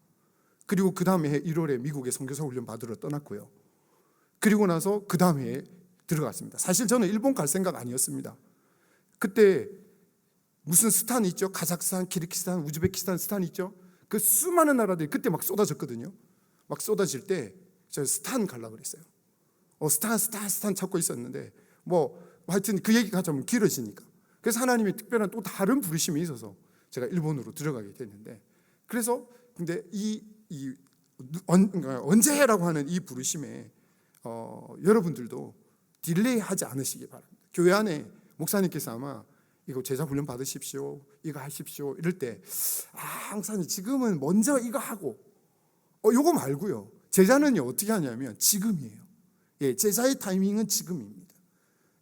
그리고 그 다음 해 1월에 미국에 선교사 훈련 받으러 떠났고요. 그리고 나서 그 다음 해에 들어갔습니다. 사실 저는 일본 갈 생각 아니었습니다. 그때 무슨 스탄 있죠? 카자흐스탄, 키르기스탄, 우즈베키스탄, 스탄 있죠? 그 수많은 나라들이 그때 막 쏟아졌거든요. 막 쏟아질 때 제가 스탄 가려고 그랬어요. 스탄 찾고 있었는데 하여튼 그 얘기가 좀 길어지니까. 그래서 하나님이 특별한 또 다른 부르심이 있어서 제가 일본으로 들어가게 됐는데, 그래서 근데 언제라고 하는 이 부르심에 여러분들도 딜레이하지 않으시기 바랍니다. 교회 안에 목사님께서 아마 이거 제자 훈련 받으십시오, 이거 하십시오 이럴 때 항상 지금은 먼저 이거 하고 요거 말고요. 제자는요 어떻게 하냐면 지금이에요. 제자의 타이밍은 지금입니다.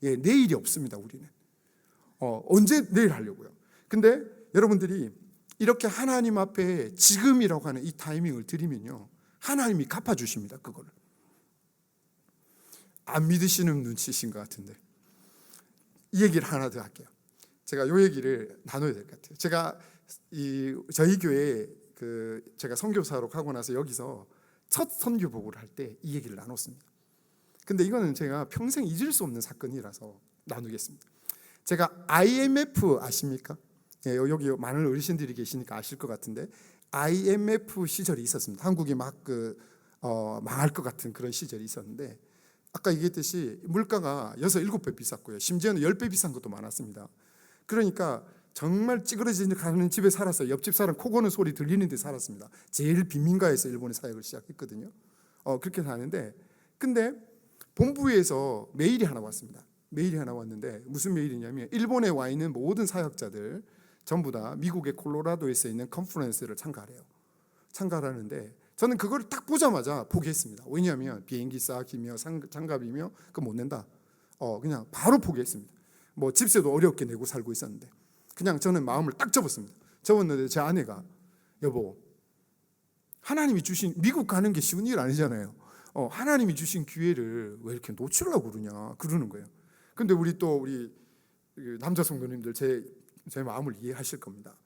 내일이 없습니다. 우리는 언제 내일 하려고요. 근데 여러분들이 이렇게 하나님 앞에 지금이라고 하는 이 타이밍을 드리면요, 하나님이 갚아주십니다. 그거를. 안 믿으시는 눈치신 것 같은데 이 얘기를 하나 더 할게요. 제가 이 얘기를 나눠야 될 것 같아요. 제가 저희 교회에 제가 선교사로 가고 나서 여기서 첫 선교복을 할 때 이 얘기를 나눴습니다. 근데 이거는 제가 평생 잊을 수 없는 사건이라서 나누겠습니다. 제가 IMF 아십니까? 여기 많은 어르신들이 계시니까 아실 것 같은데 IMF 시절이 있었습니다. 한국이 막 망할 것 같은 그런 시절이 있었는데, 아까 얘기했듯이 물가가 6, 7배 비쌌고요. 심지어는 10배 비싼 것도 많았습니다. 그러니까 정말 찌그러지는 집에 살았어요. 옆집 사람 코 고는 소리 들리는 데 살았습니다. 제일 빈민가에서 일본의 사역을 시작했거든요. 그렇게 사는데, 근데 본부에서 메일이 하나 왔습니다. 메일이 하나 왔는데 무슨 메일이냐면, 일본에 와 있는 모든 사역자들 전부 다 미국의 콜로라도에서 있는 컨퍼런스를 참가하래요. 참가하는데 저는 그걸 딱 보자마자 포기했습니다. 왜냐하면 비행기 싸기며 장갑이며 그거 못 낸다. 그냥 바로 포기했습니다. 집세도 어렵게 내고 살고 있었는데 그냥 저는 마음을 딱 접었습니다. 접었는데 제 아내가, 여보, 하나님이 주신, 미국 가는 게 쉬운 일 아니잖아요. 하나님이 주신 기회를 왜 이렇게 놓치려고 그러는 거예요. 근데 우리 남자 성도님들 제 마음을 이해하실 겁니다.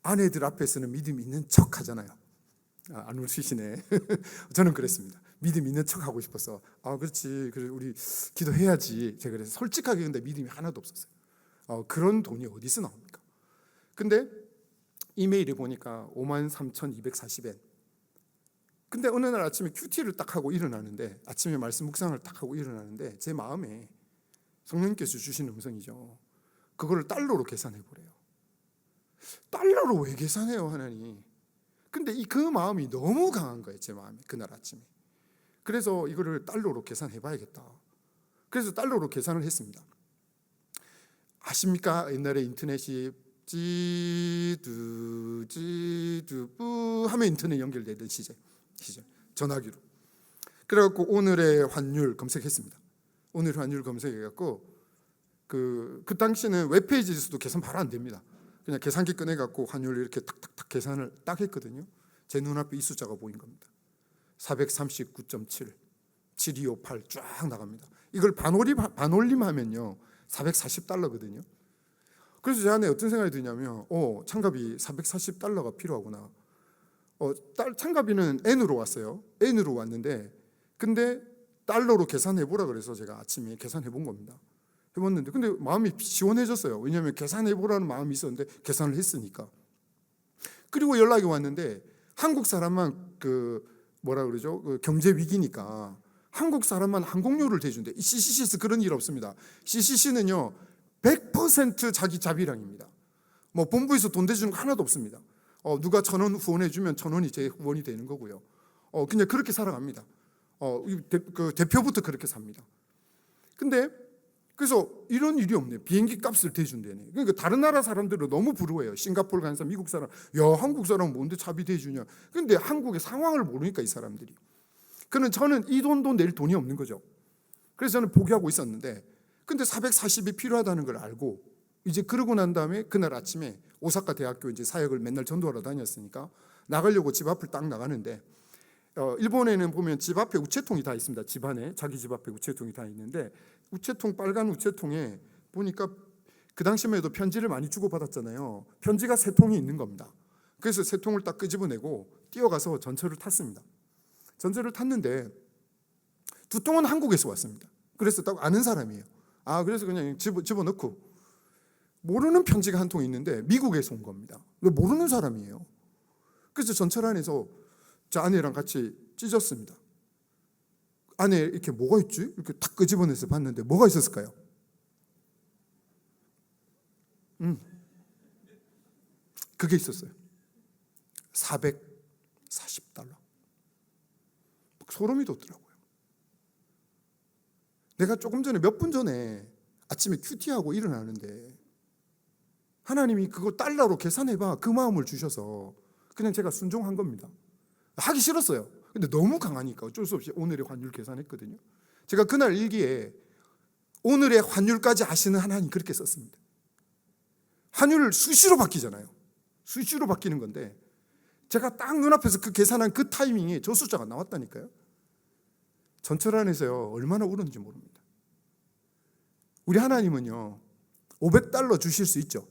아내들 앞에서는 믿음이 있는 척 하잖아요. 안 웃으시네. 저는 그랬습니다. 믿음 있는 척 하고 싶어서 그렇지, 그래 우리 기도해야지 제가 그래서 솔직하게. 근데 믿음이 하나도 없었어요. 그런 돈이 어디서 나옵니까? 근데 이메일에 보니까 53,240엔. 근데 어느 날 아침에 큐티를 딱 하고 일어나는데, 아침에 말씀 묵상을 딱 하고 일어나는데 제 마음에 성령께서 주신 음성이죠. 그거를 달러로 계산해 보래요. 달러로 왜 계산해요, 하나님? 근데 그 마음이 너무 강한 거예요, 제 마음이, 그날 아침에. 그래서 이거를 달러로 계산해 봐야겠다. 그래서 달러로 계산을 했습니다. 아십니까? 옛날에 인터넷이 찌두뿌 하면 인터넷 연결되던 시절 전화기로. 그래갖고 오늘의 환율 검색했습니다. 오늘 환율 검색해갖고 그 당시에는 웹페이지에서도 계산 바로 안 됩니다. 그냥 계산기 꺼내갖고 환율 이렇게 탁탁탁 계산을 딱 했거든요. 제 눈앞에 이 숫자가 보인 겁니다. 439.7, 7258 쫙 나갑니다. 이걸 반올림하면요 440달러거든요. 그래서 제 안에 어떤 생각이 드냐면 참가비 440달러가 필요하구나. 참가비는 N으로 왔어요. N으로 왔는데 근데 달러로 계산해 보라 그래서 제가 아침에 계산해 본 겁니다. 해봤는데 근데 마음이 시원해졌어요. 왜냐하면 계산해 보라는 마음이 있었는데 계산을 했으니까. 그리고 연락이 왔는데 한국 사람만 그 경제 위기니까 한국 사람만 항공료를 대준대. CCC에서 그런 일 없습니다. CCC는요 100% 자기 자비량입니다. 뭐 본부에서 돈 대주는 거 하나도 없습니다. 누가 1,000원 후원해 주면 1,000원이 제 후원이 되는 거고요. 그냥 그렇게 살아갑니다. 그 대표부터 그렇게 삽니다. 근데 그래서 이런 일이 없네요. 비행기 값을 대준대네. 그러니까 다른 나라 사람들은 너무 부러워해요. 싱가포르 가는 사람, 미국 사람, 야 한국 사람은 뭔데 차비 대주냐. 근데 한국의 상황을 모르니까 이 사람들이. 저는 이 돈도 낼 돈이 없는 거죠. 그래서 저는 포기하고 있었는데, 근데 440이 필요하다는 걸 알고 이제 그러고 난 다음에 그날 아침에 오사카 대학교 이제 사역을 맨날 전도하러 다녔으니까 나가려고 집 앞을 딱 나가는데, 일본에는 보면 집 앞에 우체통이 다 있습니다. 집 안에 자기 집 앞에 우체통이 다 있는데 우체통, 빨간 우체통에 보니까 그 당시만 해도 편지를 많이 주고받았잖아요. 편지가 3통이 있는 겁니다. 그래서 3통을 딱 끄집어내고 뛰어가서 전철을 탔습니다. 전철을 탔는데 2통은 한국에서 왔습니다. 그래서 딱 아는 사람이에요. 그래서 그냥 집어넣고, 모르는 편지가 1통 있는데 미국에서 온 겁니다. 모르는 사람이에요. 그래서 전철 안에서 저 아내랑 같이 찢었습니다. 안에 이렇게 뭐가 있지? 이렇게 탁 끄집어내서 봤는데 뭐가 있었을까요? 그게 있었어요. 440달러. 소름이 돋더라고요. 내가 조금 전에 몇 분 전에 아침에 큐티하고 일어나는데 하나님이 그거 달러로 계산해봐 그 마음을 주셔서 그냥 제가 순종한 겁니다. 하기 싫었어요. 근데 너무 강하니까 어쩔 수 없이 오늘의 환율 계산했거든요. 제가 그날 일기에 오늘의 환율까지 아시는 하나님 그렇게 썼습니다. 환율 수시로 바뀌잖아요. 수시로 바뀌는 건데 제가 딱 눈앞에서 그 계산한 그 타이밍에 저 숫자가 나왔다니까요. 전철 안에서요 얼마나 울었는지 모릅니다. 우리 하나님은요 500달러 주실 수 있죠.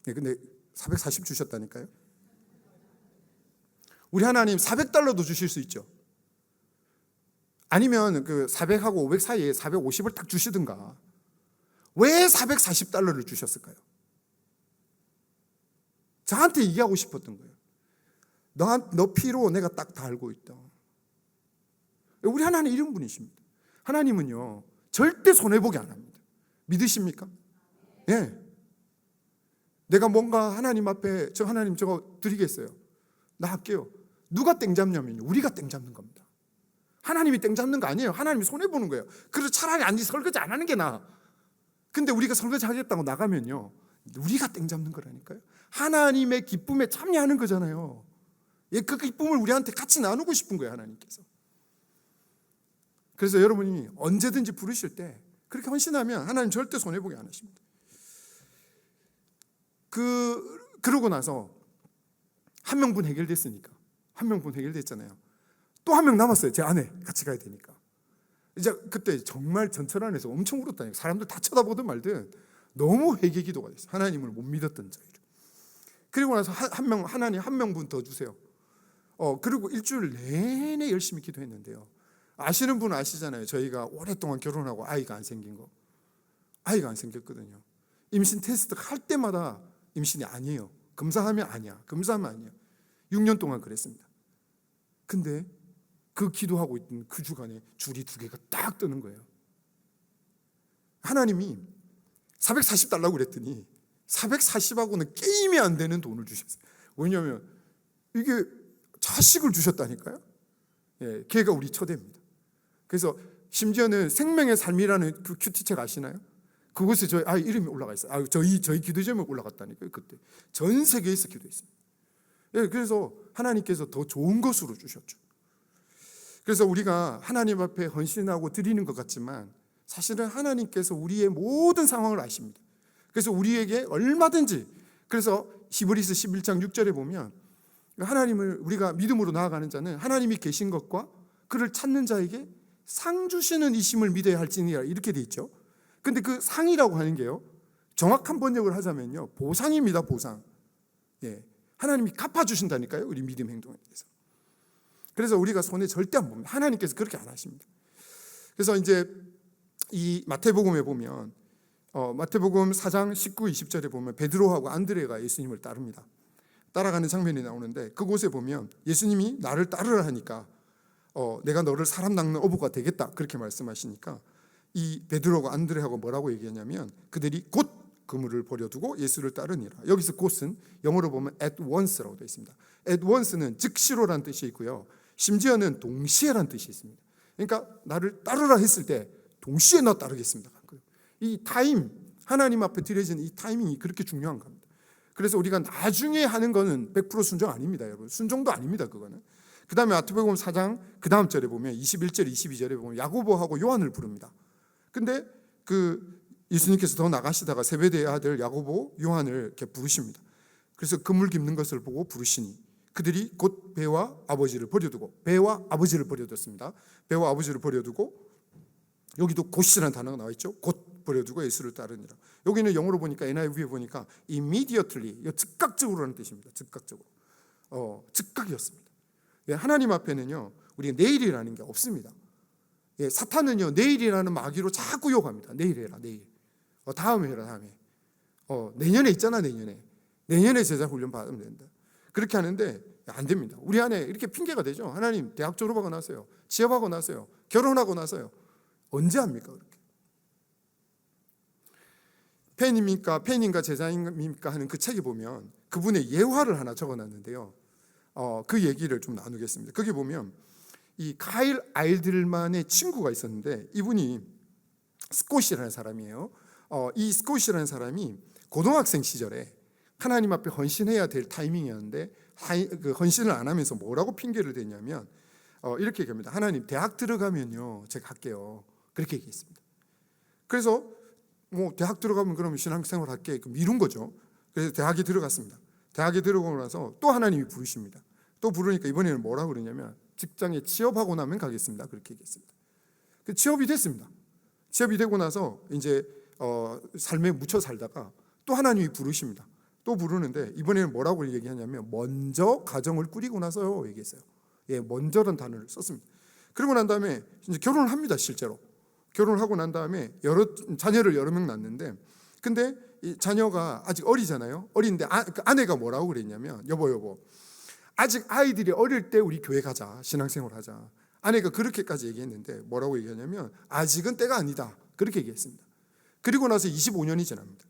근데 440 주셨다니까요. 우리 하나님 400달러도 주실 수 있죠. 아니면 그 400하고 500 사이에 450을 딱 주시든가. 왜 440달러를 주셨을까요? 저한테 얘기하고 싶었던 거예요. 너 피로 내가 딱 다 알고 있다. 우리 하나님 이런 분이십니다. 하나님은요 절대 손해보기 안 합니다. 믿으십니까? 예. 내가 뭔가 하나님 앞에 하나님 저거 드리겠어요. 나 할게요. 누가 땡 잡냐면요 우리가 땡 잡는 겁니다. 하나님이 땡 잡는 거 아니에요. 하나님이 손해보는 거예요. 그래서 차라리 설거지 안 하는 게 나아. 근데 우리가 설거지 하겠다고 나가면요 우리가 땡 잡는 거라니까요. 하나님의 기쁨에 참여하는 거잖아요. 그 기쁨을 우리한테 같이 나누고 싶은 거예요 하나님께서. 그래서 여러분이 언제든지 부르실 때 그렇게 헌신하면 하나님 절대 손해보게 안 하십니다. 그러고 나서 한 명분 해결됐으니까, 한 명분 해결됐잖아요. 또 한 명 남았어요. 제 아내 같이 가야 되니까. 이제 그때 정말 전철 안에서 엄청 울었다니까. 사람들 다 쳐다보든 말든 너무 회개 기도가 됐어요. 하나님을 못 믿었던 저희를. 그리고 나서 하나님 한 명분 더 주세요. 그리고 일주일 내내 열심히 기도했는데요. 아시는 분은 아시잖아요. 저희가 오랫동안 결혼하고 아이가 안 생긴 거. 아이가 안 생겼거든요. 임신 테스트 할 때마다 임신이 아니에요. 검사하면 아니야. 검사하면 아니야. 6년 동안 그랬습니다. 근데 그 기도하고 있던 그 주간에 줄이 2개가 딱 뜨는 거예요. 하나님이 440달라고 그랬더니 440하고는 게임이 안 되는 돈을 주셨어요. 왜냐하면 이게 자식을 주셨다니까요. 예, 걔가 우리 처대입니다. 그래서 심지어는 생명의 삶이라는 그 큐티책 아시나요? 그곳에 저희 아이 이름이 올라가 있어요. 저희 기도 제목이 올라갔다니까요. 그때 전 세계에서 기도했습니다. 예, 그래서 하나님께서 더 좋은 것으로 주셨죠. 그래서 우리가 하나님 앞에 헌신하고 드리는 것 같지만 사실은 하나님께서 우리의 모든 상황을 아십니다. 그래서 우리에게 얼마든지, 그래서 히브리서 11장 6절에 보면 하나님을 우리가 믿음으로 나아가는 자는 하나님이 계신 것과 그를 찾는 자에게 상 주시는 이심을 믿어야 할지니라, 이렇게 돼 있죠. 근데 그 상이라고 하는 게요, 정확한 번역을 하자면요, 보상입니다. 보상. 예, 하나님이 갚아주신다니까요, 우리 믿음 행동에 대해서. 그래서 우리가 손해 절대 안 봅니다. 하나님께서 그렇게 안 하십니다. 그래서 이제 이 마태복음에 보면 마태복음 4장 19, 20절에 보면 베드로하고 안드레가 예수님을 따릅니다. 따라가는 장면이 나오는데 그곳에 보면 예수님이 나를 따르라 하니까 내가 너를 사람 낚는 어부가 되겠다 그렇게 말씀하시니까 이 베드로하고 안드레하고 뭐라고 얘기하냐면 그들이 곧 그물을 버려두고 예수를 따르니라. 여기서 곧은 영어로 보면 at once라고 되어 있습니다. at once는 즉시로라는 뜻이 있고요, 심지어는 동시에라는 뜻이 있습니다. 그러니까 나를 따르라 했을 때 동시에 나 따르겠습니다. 이 타임, 하나님 앞에 드려진 이 타이밍이 그렇게 중요한 겁니다. 그래서 우리가 나중에 하는 거는 100% 순종 아닙니다, 여러분. 순종도 아닙니다, 그거는. 그 다음에 마태복음 4장 그 다음 절에 보면 21절, 22절에 보면 야고보하고 요한을 부릅니다. 근데 그 예수님께서 더 나가시다가 세베대의 아들 야고보, 요한을 이렇게 부르십니다. 그래서 그물 깁는 것을 보고 부르시니 그들이 곧 배와 아버지를 버려두고, 배와 아버지를 버려뒀습니다. 배와 아버지를 버려두고, 여기도 곧이라는 단어가 나와 있죠. 곧 버려두고 예수를 따르니라. 여기는 영어로 보니까 NIV에 보니까 immediately, 즉각적으로라는 뜻입니다. 즉각적으로. 즉각이었습니다. 하나님 앞에는요, 우리가 내일이라는 게 없습니다. 사탄은요, 내일이라는 마귀로 자꾸 유혹합니다. 내일 해라, 내일. 다음에 해라, 다음에. 내년에 있잖아, 내년에 제자 훈련 받으면 된다. 그렇게 하는데 안 됩니다. 우리 안에 이렇게 핑계가 되죠. 하나님 대학 졸업하고 나서요, 취업하고 나서요, 결혼하고 나서요, 언제 합니까? 그렇게. 팬인가 제자입니까 하는 그 책에 보면 그분의 예화를 하나 적어놨는데요, 그 얘기를 좀 나누겠습니다. 거기 보면 이 카일 아일들만의 친구가 있었는데 이분이 스콧이라는 사람이에요. 이 스콧이라는 사람이 고등학생 시절에 하나님 앞에 헌신해야 될 타이밍이었는데 그 헌신을 안 하면서 뭐라고 핑계를 대냐면 이렇게 얘기합니다. 하나님, 대학 들어가면요 제가 할게요, 그렇게 얘기했습니다. 그래서 뭐 대학 들어가면 그러면 신앙생활 할게, 미룬 거죠. 그래서 대학에 들어갔습니다. 대학에 들어가고 나서 또 하나님이 부르십니다. 또 부르니까 이번에는 뭐라고 그러냐면 직장에 취업하고 나면 가겠습니다, 그렇게 얘기했습니다. 취업이 됐습니다. 취업이 되고 나서 이제 삶에 묻혀 살다가 또 하나님이 부르십니다. 또 부르는데 이번에는 뭐라고 얘기하냐면 먼저 가정을 꾸리고 나서요 얘기했어요. 먼저라는 단어를 썼습니다. 그러고 난 다음에 이제 결혼을 합니다. 실제로 결혼을 하고 난 다음에 자녀를 여러 명 낳는데, 근데 이 자녀가 아직 어리잖아요. 어린데 그 아내가 뭐라고 그랬냐면 여보 아직 아이들이 어릴 때 우리 교회 가자, 신앙생활 하자. 아내가 그렇게까지 얘기했는데 뭐라고 얘기하냐면 아직은 때가 아니다, 그렇게 얘기했습니다. 그리고 나서 25년이 지납니다.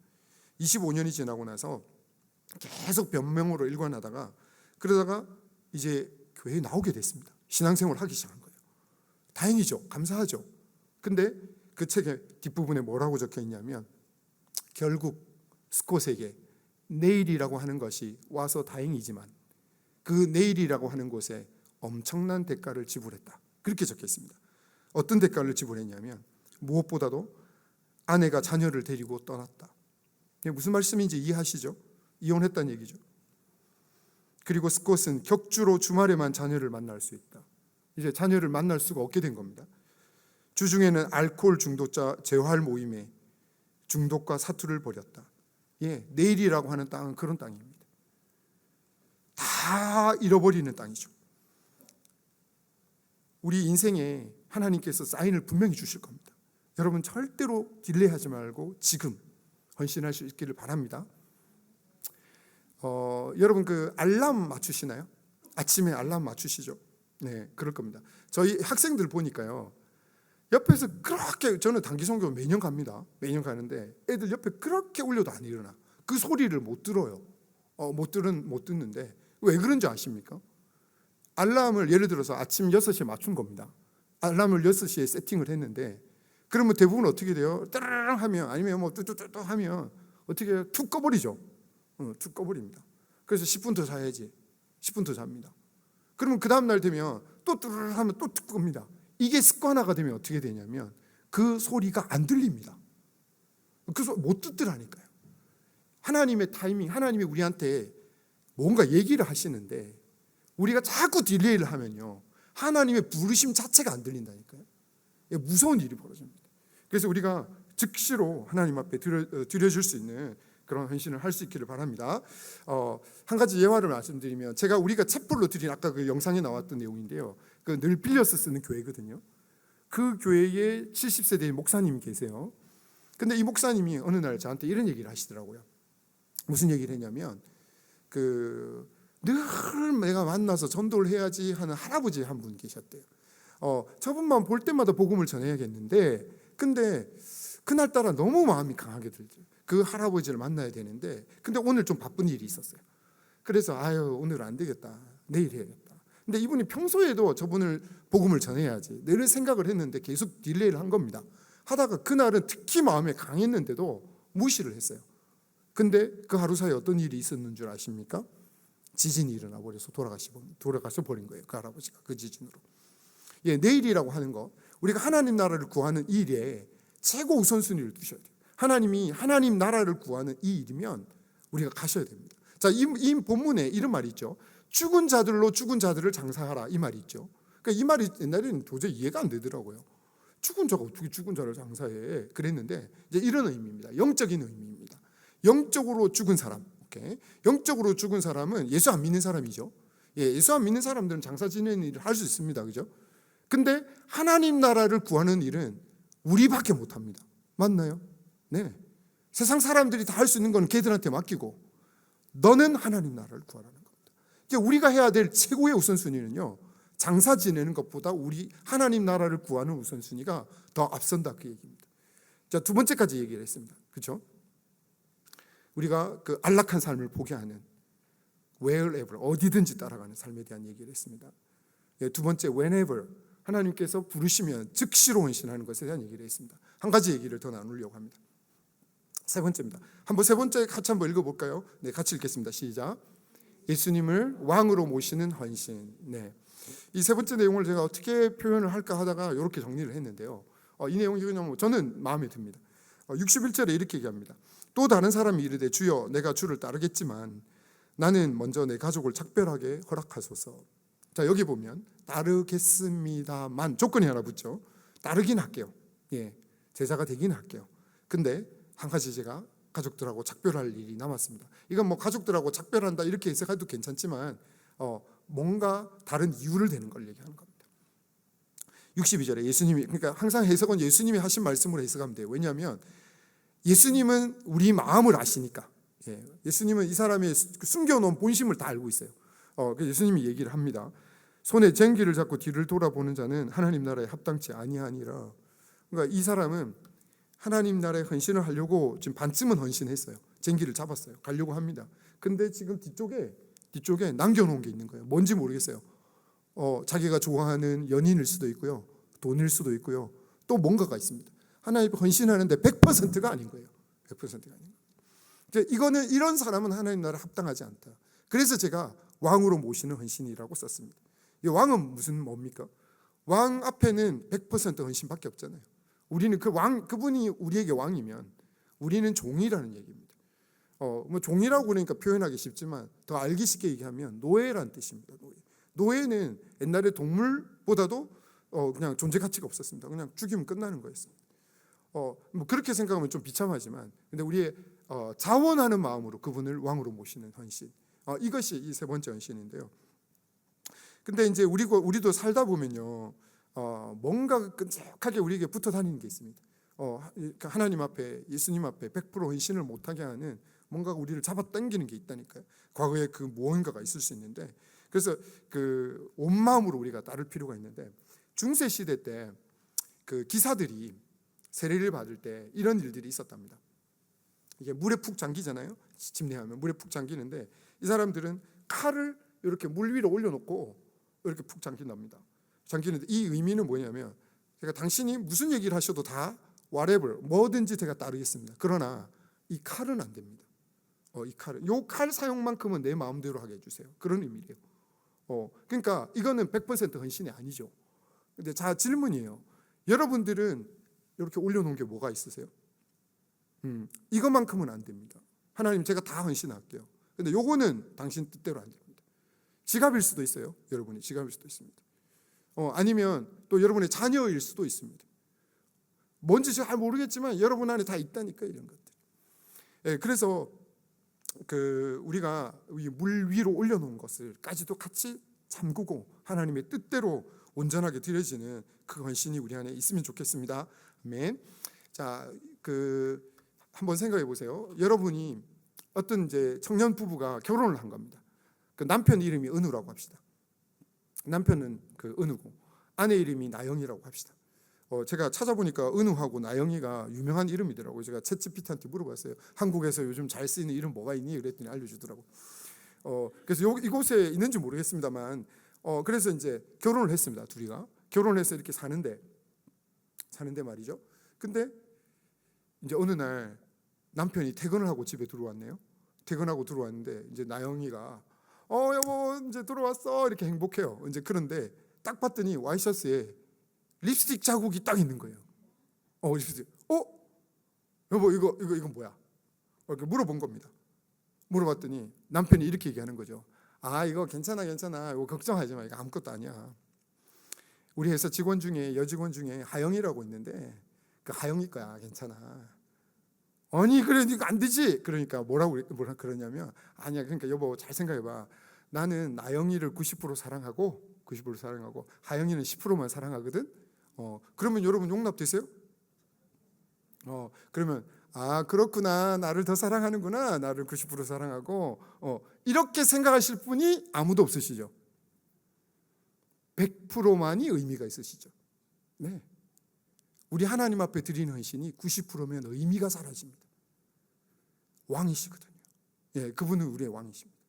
25년이 지나고 나서 계속 변명으로 일관하다가 그러다가 이제 교회에 나오게 됐습니다. 신앙생활을 하기 시작한 거예요. 다행이죠, 감사하죠. 근데 그 책의 뒷부분에 뭐라고 적혀 있냐면 결국 스콧에게 내일이라고 하는 것이 와서 다행이지만 그 내일이라고 하는 곳에 엄청난 대가를 지불했다, 그렇게 적혀 있습니다. 어떤 대가를 지불했냐면 무엇보다도 아내가 자녀를 데리고 떠났다. 이게 무슨 말씀인지 이해하시죠? 이혼했다는 얘기죠. 그리고 스콧은 격주로 주말에만 자녀를 만날 수 있다. 이제 자녀를 만날 수가 없게 된 겁니다. 주중에는 알코올 중독자 재활 모임에 중독과 사투를 벌였다. 내일이라고 하는 땅은 그런 땅입니다. 다 잃어버리는 땅이죠. 우리 인생에 하나님께서 사인을 분명히 주실 겁니다. 여러분 절대로 딜레이하지 말고 지금 헌신할 수 있기를 바랍니다. 여러분 그 알람 맞추시나요? 아침에 알람 맞추시죠? 네, 그럴 겁니다. 저희 학생들 보니까요, 옆에서 그렇게, 저는 단기 선교 매년 갑니다. 매년 가는데 애들 옆에 그렇게 울려도 안 일어나. 그 소리를 못 들어요. 못 듣는데 왜 그런지 아십니까? 알람을 예를 들어서 아침 6시에 맞춘 겁니다. 알람을 6시에 세팅을 했는데 그러면 대부분 어떻게 돼요? 따라랑 하면, 아니면 뭐 뚜뚜뚜뚜 하면 어떻게 해요? 툭 꺼버리죠. 툭 꺼버립니다. 그래서 10분 더 자야지. 10분 더 잡니다. 그러면 그 다음 날 되면 또 뚜르르 하면 또 툭 끕니다. 이게 습관화가 되면 어떻게 되냐면 그 소리가 안 들립니다. 그래서 못 듣더라니까요. 하나님의 타이밍, 하나님이 우리한테 뭔가 얘기를 하시는데 우리가 자꾸 딜레이를 하면요, 하나님의 부르심 자체가 안 들린다니까요. 무서운 일이 벌어집니다. 그래서 우리가 즉시로 하나님 앞에 드려줄 수 있는 그런 헌신을 할 수 있기를 바랍니다. 한 가지 예화를 말씀드리면, 제가 우리가 챗불로 드린 아까 그 영상에 나왔던 내용인데요, 그 늘 빌려서 쓰는 교회거든요. 그 교회에 70세대의 목사님이 계세요. 근데 이 목사님이 어느 날 저한테 이런 얘기를 하시더라고요. 무슨 얘기를 했냐면, 늘 내가 만나서 전도를 해야지 하는 할아버지 한 분 계셨대요. 저분만 볼 때마다 복음을 전해야겠는데, 근데 그날따라 너무 마음이 강하게 들죠. 그 할아버지를 만나야 되는데, 근데 오늘 좀 바쁜 일이 있었어요. 그래서 오늘 안 되겠다, 내일 해야겠다. 근데 이분이 평소에도 저분을 복음을 전해야지 늘 생각을 했는데 계속 딜레이를 한 겁니다. 하다가 그날은 특히 마음에 강했는데도 무시를 했어요. 근데 그 하루 사이에 어떤 일이 있었는 줄 아십니까? 지진이 일어나 버려서 돌아가셔 버린 거예요. 그 할아버지가 그 지진으로. 내일이라고 하는 거, 우리가 하나님 나라를 구하는 일에 최고 우선순위를 두셔야 돼요. 하나님이 하나님 나라를 구하는 이 일이면 우리가 가셔야 됩니다. 자, 이 본문에 이런 말이 있죠. 죽은 자들로 죽은 자들을 장사하라, 이 말이 있죠. 그러니까 이 말이 옛날에는 도저히 이해가 안 되더라고요. 죽은 자가 어떻게 죽은 자를 장사해? 그랬는데 이제 이런 의미입니다. 영적인 의미입니다. 영적으로 죽은 사람, 영적으로 죽은 사람은 예수 안 믿는 사람이죠. 예수 안 믿는 사람들은 장사 지내는 일을 할 수 있습니다, 그죠? 근데 하나님 나라를 구하는 일은 우리밖에 못 합니다. 맞나요? 네. 세상 사람들이 다 할 수 있는 건 걔들한테 맡기고, 너는 하나님 나라를 구하라는 겁니다. 우리가 해야 될 최고의 우선순위는요, 장사 지내는 것보다 우리 하나님 나라를 구하는 우선순위가 더 앞선다, 그 얘기입니다. 자, 두 번째까지 얘기를 했습니다. 그렇죠? 우리가 그 안락한 삶을 포기하는, wherever, 어디든지 따라가는 삶에 대한 얘기를 했습니다. 두 번째, whenever, 하나님께서 부르시면 즉시로 헌신하는 것에 대한 얘기를 했습니다. 한 가지 얘기를 더 나누려고 합니다. 세 번째입니다. 세 번째 같이 한번 읽어볼까요? 네, 같이 읽겠습니다. 시작. 예수님을 왕으로 모시는 헌신. 네, 이 세 번째 내용을 제가 어떻게 표현을 할까 하다가 이렇게 정리를 했는데요. 이 내용이 그냥 저는 마음에 듭니다. 61절에 이렇게 얘기합니다. 또 다른 사람이 이르되 주여 내가 주를 따르겠지만 나는 먼저 내 가족을 작별하게 허락하소서. 자, 여기 보면 따르겠습니다만 조건이 하나 붙죠. 따르긴 할게요. 제자가 되긴 할게요. 근데 한 가지 제가 가족들하고 작별할 일이 남았습니다. 이건 뭐 가족들하고 작별한다 이렇게 해석해도 괜찮지만 뭔가 다른 이유를 대는 걸 얘기하는 겁니다. 62절에 예수님이, 그러니까 항상 해석은 예수님이 하신 말씀으로 해석하면 돼요. 왜냐하면 예수님은 우리 마음을 아시니까. 예수님은 이 사람의 숨겨놓은 본심을 다 알고 있어요. 예수님이 얘기를 합니다. 손에 쟁기를 잡고 뒤를 돌아보는 자는 하나님 나라에 합당치 아니하니라. 그러니까 이 사람은 하나님 나라에 헌신을 하려고 지금 반쯤은 헌신했어요. 쟁기를 잡았어요. 가려고 합니다. 근데 지금 뒤쪽에 남겨놓은 게 있는 거예요. 뭔지 모르겠어요. 자기가 좋아하는 연인일 수도 있고요, 돈일 수도 있고요, 또 뭔가가 있습니다. 하나님 헌신하는데 100%가 아닌 거예요. 100%가 아닌 거예요. 이거는, 이런 사람은 하나님 나라에 합당하지 않다. 그래서 제가 왕으로 모시는 헌신이라고 썼습니다. 이 왕은 뭡니까? 왕 앞에는 100% 헌신밖에 없잖아요. 우리는 그분이 우리에게 왕이면 우리는 종이라는 얘기입니다. 뭐 종이라고 그러니까 표현하기 쉽지만 더 알기 쉽게 얘기하면 노예라는 뜻입니다. 노예는 옛날에 동물보다도 그냥 존재 가치가 없었습니다. 그냥 죽이면 끝나는 거였습니다. 뭐 그렇게 생각하면 좀 비참하지만, 근데 우리의 자원하는 마음으로 그분을 왕으로 모시는 헌신, 이것이 이 세 번째 헌신인데요. 근데 이제 우리도 살다 보면요, 뭔가 끈적하게 우리에게 붙어 다니는 게 있습니다. 그러니까 하나님 앞에, 예수님 앞에 100% 헌신을 못하게 하는 뭔가 우리를 잡아당기는 게 있다니까요. 과거에 그 무언가가 있을 수 있는데, 그래서 그 온 마음으로 우리가 따를 필요가 있는데, 중세 시대 때 그 기사들이 세례를 받을 때 이런 일들이 있었답니다. 이게 물에 푹 잠기잖아요. 침례하면 물에 푹 잠기는데, 이 사람들은 칼을 이렇게 물 위로 올려놓고 이렇게 푹 잠긴답니다. 잠기는데 이 의미는 뭐냐면, 제가 당신이 무슨 얘기를 하셔도 다 whatever, 뭐든지 제가 따르겠습니다. 그러나 이 칼은 안 됩니다. 이 칼은, 요 칼 사용만큼은 내 마음대로 하게 해주세요. 그런 의미예요. 그러니까 이거는 100% 헌신이 아니죠. 근데 자, 질문이에요. 여러분들은 이렇게 올려놓은 게 뭐가 있으세요? 이것만큼은 안 됩니다. 하나님, 제가 다 헌신할게요. 근데 요거는 당신 뜻대로 안 됩니다. 지갑일 수도 있어요. 여러분이 지갑일 수도 있습니다. 아니면 또 여러분의 자녀일 수도 있습니다. 뭔지 잘 모르겠지만 여러분 안에 다 있다니까, 이런 것들. 그래서 우리가 물 위로 올려놓은 것을까지도 같이 잠그고 하나님의 뜻대로 온전하게 드려지는 그 헌신이 우리 안에 있으면 좋겠습니다. 아멘. 자, 한번 생각해 보세요. 여러분이 어떤 이제 청년 부부가 결혼을 한 겁니다. 그 남편 이름이 은우라고 합시다. 남편은 은우고 아내 이름이 나영이라고 합시다. 제가 찾아보니까 은우하고 나영이가 유명한 이름이더라고요. 제가 챗GPT한테 물어봤어요. 한국에서 요즘 잘 쓰이는 이름 뭐가 있니? 그랬더니 알려주더라고. 그래서 이곳에 있는지 모르겠습니다만, 그래서 이제 결혼을 했습니다. 둘이가 결혼해서 이렇게 사는데 말이죠. 근데 이제 어느 날 남편이 퇴근을 하고 집에 들어왔네요. 퇴근하고 들어왔는데 이제 나영이가 여보 이제 들어왔어 이렇게 행복해요. 이제 그런데 딱 봤더니 와이셔츠에 립스틱 자국이 딱 있는 거예요. 립스틱. 여보 이거 뭐야? 이렇게 물어본 겁니다. 물어봤더니 남편이 이렇게 얘기하는 거죠. 이거 괜찮아. 이거 걱정하지 마. 이거 아무것도 아니야. 우리 회사 직원 중에, 여직원 중에 하영이라고 있는데 그 하영이 거야. 괜찮아. 아니 그러니까 안 되지. 그러니까 뭐라 그러냐면, 아니야. 그러니까 여보 잘 생각해봐. 나는 나영이를 90% 사랑하고 하영이는 10%만 사랑하거든. 그러면 여러분 용납되세요? 그러면 그렇구나. 나를 더 사랑하는구나. 나를 90% 사랑하고 이렇게 생각하실 분이 아무도 없으시죠? 100%만이 의미가 있으시죠? 네. 우리 하나님 앞에 드리는 헌신이 90%면 의미가 사라집니다. 왕이시거든요. 예, 그분은 우리의 왕이십니다.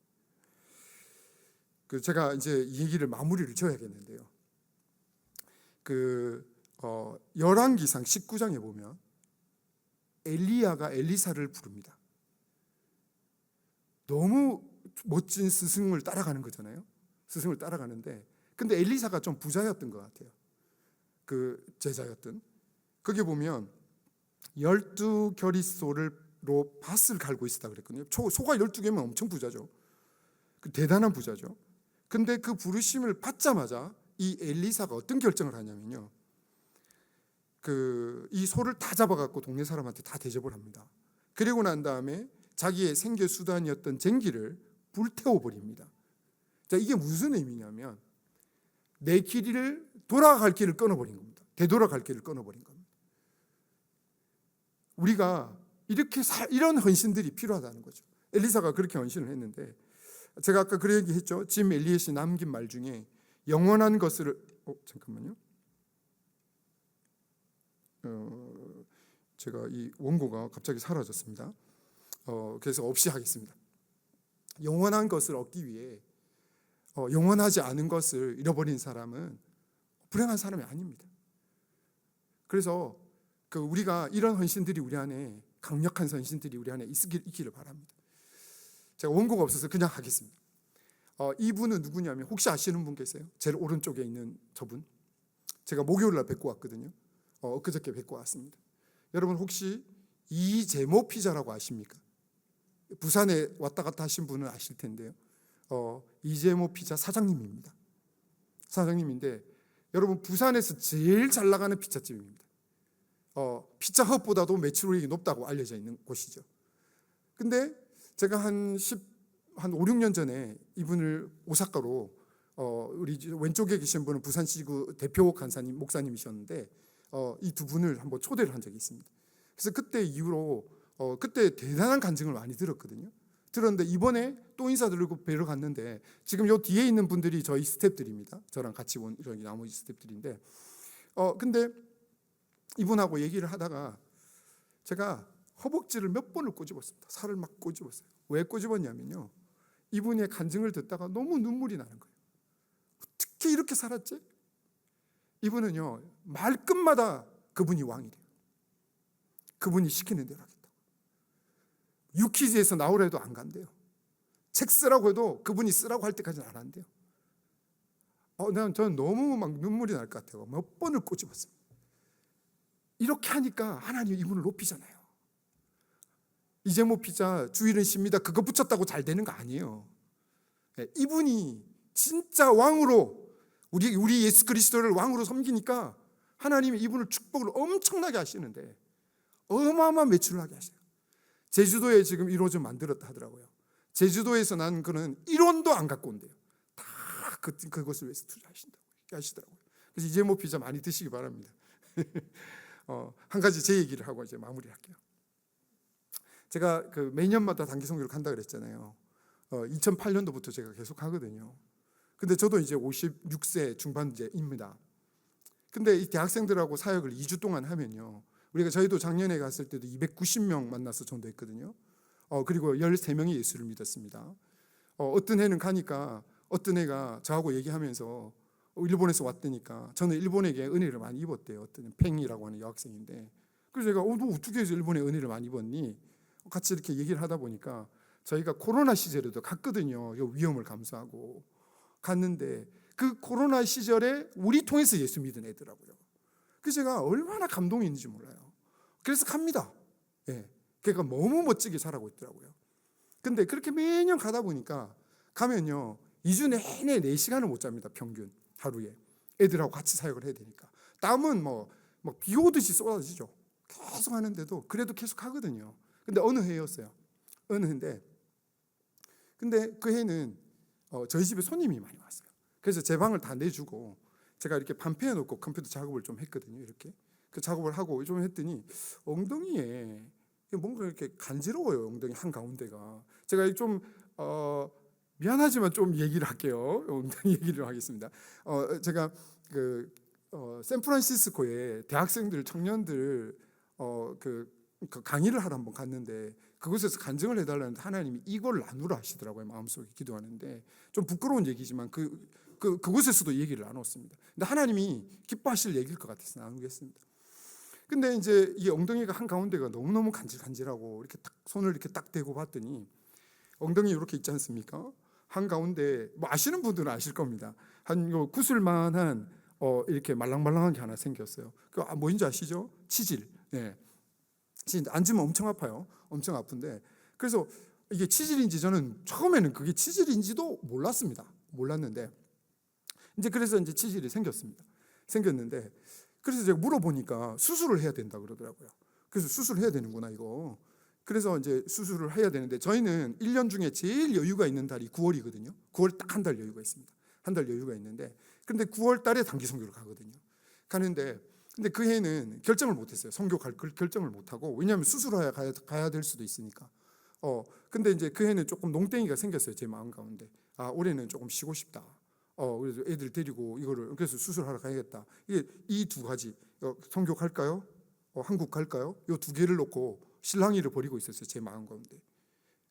제가 이제 이 얘기를 마무리를 지어야겠는데요. 열왕기상 19장에 보면 엘리야가 엘리사를 부릅니다. 너무 멋진 스승을 따라가는 거잖아요. 스승을 따라가는데, 근데 엘리사가 좀 부자였던 것 같아요. 그 제자였던. 거기 보면 12겨릿소로 밭을 갈고 있었다 그랬거든요. 소가 12개면 엄청 부자죠. 대단한 부자죠. 근데 그 부르심을 받자마자 이 엘리사가 어떤 결정을 하냐면요, 이 소를 다 잡아갖고 동네 사람한테 다 대접을 합니다. 그리고 난 다음에 자기의 생계 수단이었던 쟁기를 불태워버립니다. 자, 이게 무슨 의미냐면 내 길을 돌아갈 길을 끊어버린 겁니다. 되돌아갈 길을 끊어버린 겁니다. 우리가 이런 헌신들이 필요하다는 거죠. 엘리사가 그렇게 헌신을 했는데, 제가 아까 그 얘기했죠. 짐 엘리엇이 남긴 말 중에 영원한 것을 잠깐만요. 제가 이 원고가 갑자기 사라졌습니다. 그래서 없이 하겠습니다. 영원한 것을 얻기 위해 영원하지 않은 것을 잃어버린 사람은 불행한 사람이 아닙니다. 그래서 우리가 이런 헌신들이 우리 안에, 강력한 헌신들이 우리 안에 있기를 바랍니다. 제가 원고가 없어서 그냥 하겠습니다. 이분은 누구냐면, 혹시 아시는 분 계세요? 제일 오른쪽에 있는 저분. 제가 목요일 날 뵙고 왔거든요. 엊그저께 뵙고 왔습니다. 여러분 혹시 이재모 피자라고 아십니까? 부산에 왔다 갔다 하신 분은 아실 텐데요. 이재모 피자 사장님입니다. 사장님인데, 여러분 부산에서 제일 잘 나가는 피자집입니다. 피자헛보다도 매출액이 높다고 알려져 있는 곳이죠. 근데 제가 한 5, 6년 전에 이분을 오사카로 우리 왼쪽에 계신 분은 부산시구 대표 간사님 목사님이셨는데 이 두 분을 한번 초대를 한 적이 있습니다. 그래서 그때 이후로 그때 대단한 간증을 많이 들었거든요. 들었는데 이번에 또 인사드리고 뵈러 갔는데 지금 요 뒤에 있는 분들이 저희 스태프들입니다. 저랑 같이 온 저기 나머지 스태프들인데 근데 이분하고 얘기를 하다가 제가 허벅지를 몇 번을 꼬집었습니다. 살을 막 꼬집었어요. 왜 꼬집었냐면요, 이분의 간증을 듣다가 너무 눈물이 나는 거예요. 어떻게 이렇게 살았지? 이분은요, 말끝마다 그분이 왕이래요. 그분이 시키는 대로 하겠다. 유퀴즈에서 나오라 해도 안 간대요. 책 쓰라고 해도 그분이 쓰라고 할 때까지는 안 한대요. 저는 너무 막 눈물이 날 것 같아요. 몇 번을 꼬집었어요. 이렇게 하니까 하나님 이분을 높이잖아요. 이재모 피자 주일은 쉽니다. 그거 붙였다고 잘 되는 거 아니에요. 이분이 진짜 왕으로 우리 예수 그리스도를 왕으로 섬기니까 하나님이 이분을 축복을 엄청나게 하시는데 어마어마한 매출을 하게 하셔요. 제주도에 지금 1호점 만들었다 하더라고요. 제주도에서 난 그는 1원도 안 갖고 온대요. 다 그것을 위해서 투자하신다고 하시더라고요. 그래서 이재모 피자 많이 드시기 바랍니다. 한 가지 제 얘기를 하고 이제 마무리할게요. 제가 그 매년마다 단기 선교를 간다 그랬잖아요. 2008년도부터 제가 계속 하거든요. 근데 저도 이제 56세 중반제입니다. 근데 이 대학생들하고 사역을 2주 동안 하면요, 저희도 작년에 갔을 때도 290명 만나서 전도했거든요. 그리고 13명이 예수를 믿었습니다. 어떤 해는 가니까 어떤 애가 저하고 얘기하면서 일본에서 왔다니까 저는 일본에게 은혜를 많이 입었대요. 어떤 팽이라고 하는 여학생인데, 그래서 제가 너 어떻게 해서 일본에 은혜를 많이 입었니? 같이 이렇게 얘기를 하다 보니까 저희가 코로나 시절에도 갔거든요. 위험을 감수하고 갔는데 그 코로나 시절에 우리 통해서 예수 믿은 애더라고요. 그래서 제가 얼마나 감동이 있는지 몰라요. 그래서 갑니다. 그러니까 너무 멋지게 살아고 있더라고요. 근데 그렇게 매년 가다 보니까 가면요, 2주 내내 4시간을 못 잡니다. 평균 하루에. 애들하고 같이 사역을 해야 되니까. 땀은 막 비 오듯이 쏟아지죠. 계속 하는데도 그래도 계속 하거든요. 근데 어느 해였어요. 어느 해인데, 근데 그 해는 저희 집에 손님이 많이 왔어요. 그래서 제 방을 다 내주고 제가 이렇게 반패해 놓고 컴퓨터 작업을 좀 했거든요. 이렇게 그 작업을 하고 좀 했더니 엉덩이에 뭔가 이렇게 간지러워요. 엉덩이 한 가운데가. 제가 좀 미안하지만 좀 얘기를 할게요. 엉덩이 얘기를 하겠습니다. 제가 샌프란시스코에 대학생들, 청년들 그 강의를 하러 한번 갔는데 그곳에서 간증을 해달라는데 하나님이 이걸 나누라 하시더라고요. 마음속에 기도하는데 좀 부끄러운 얘기지만 그곳에서도 얘기를 나눴습니다. 근데 하나님이 기뻐하실 얘기일 것 같아서 나누겠습니다. 근데 이제 이 엉덩이가 한 가운데가 너무너무 간질간질하고 이렇게 딱 손을 이렇게 딱 대고 봤더니 엉덩이 이렇게 있지 않습니까? 한 가운데 아시는 분들은 아실 겁니다. 한 요 구슬만한 이렇게 말랑말랑한 게 하나 생겼어요. 그 뭔지 아시죠? 치질. 앉으면 엄청 아파요. 엄청 아픈데, 그래서 이게 치질인지 저는 처음에는 그게 치질인지도 몰랐는데 이제 그래서 이제 치질이 생겼는데 그래서 제가 물어보니까 수술을 해야 된다 그러더라고요. 그래서 수술을 해야 되는구나 이거. 그래서 이제 수술을 해야 되는데 저희는 1년 중에 제일 여유가 있는 달이 9월이거든요. 9월 딱 한 달 여유가 있습니다. 한 달 여유가 있는데, 근데 9월 달에 단기 선교를 가거든요. 가는데 근데 그 해는 결정을 못했어요. 선교 갈 결정을 못하고, 왜냐하면 수술하여 가야 될 수도 있으니까. 근데 이제 그 해는 조금 농땡이가 생겼어요. 제 마음 가운데. 올해는 조금 쉬고 싶다. 그래서 애들 데리고 이거를, 그래서 수술하러 가야겠다. 이게 이 두 가지, 선교 갈까요? 한국 갈까요? 이 두 개를 놓고 실랑이를 벌이고 있었어요. 제 마음 가운데.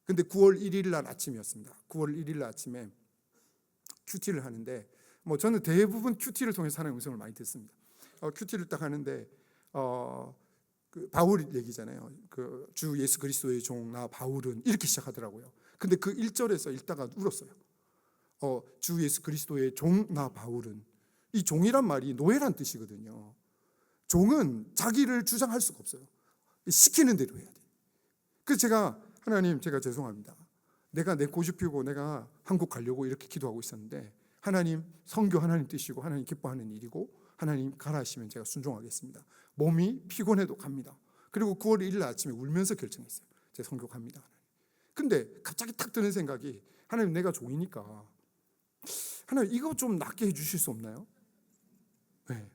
근데 9월 1일 날 아침이었습니다. 9월 1일 날 아침에 큐티를 하는데, 저는 대부분 큐티를 통해서 하나님의 음성을 많이 듣습니다. 큐티를 딱 하는데 그 바울 얘기잖아요. 그 주 예수 그리스도의 종 나 바울은 이렇게 시작하더라고요. 근데 그 1절에서 읽다가 울었어요. 주 예수 그리스도의 종 나 바울은, 이 종이란 말이 노예란 뜻이거든요. 종은 자기를 주장할 수가 없어요. 시키는 대로 해야 돼. 그래서 제가 하나님, 제가 죄송합니다. 내가 내 고집 피우고 내가 한국 가려고 이렇게 기도하고 있었는데, 하나님 선교 하나님 뜻이고 하나님 기뻐하는 일이고 하나님 가라 하시면 제가 순종하겠습니다. 몸이 피곤해도 갑니다. 그리고 9월 1일 아침에 울면서 결정했어요. 제가 선교 갑니다. 근데 갑자기 탁 드는 생각이, 하나님 내가 종이니까 하나님 이거 좀 낫게 해주실 수 없나요? 네.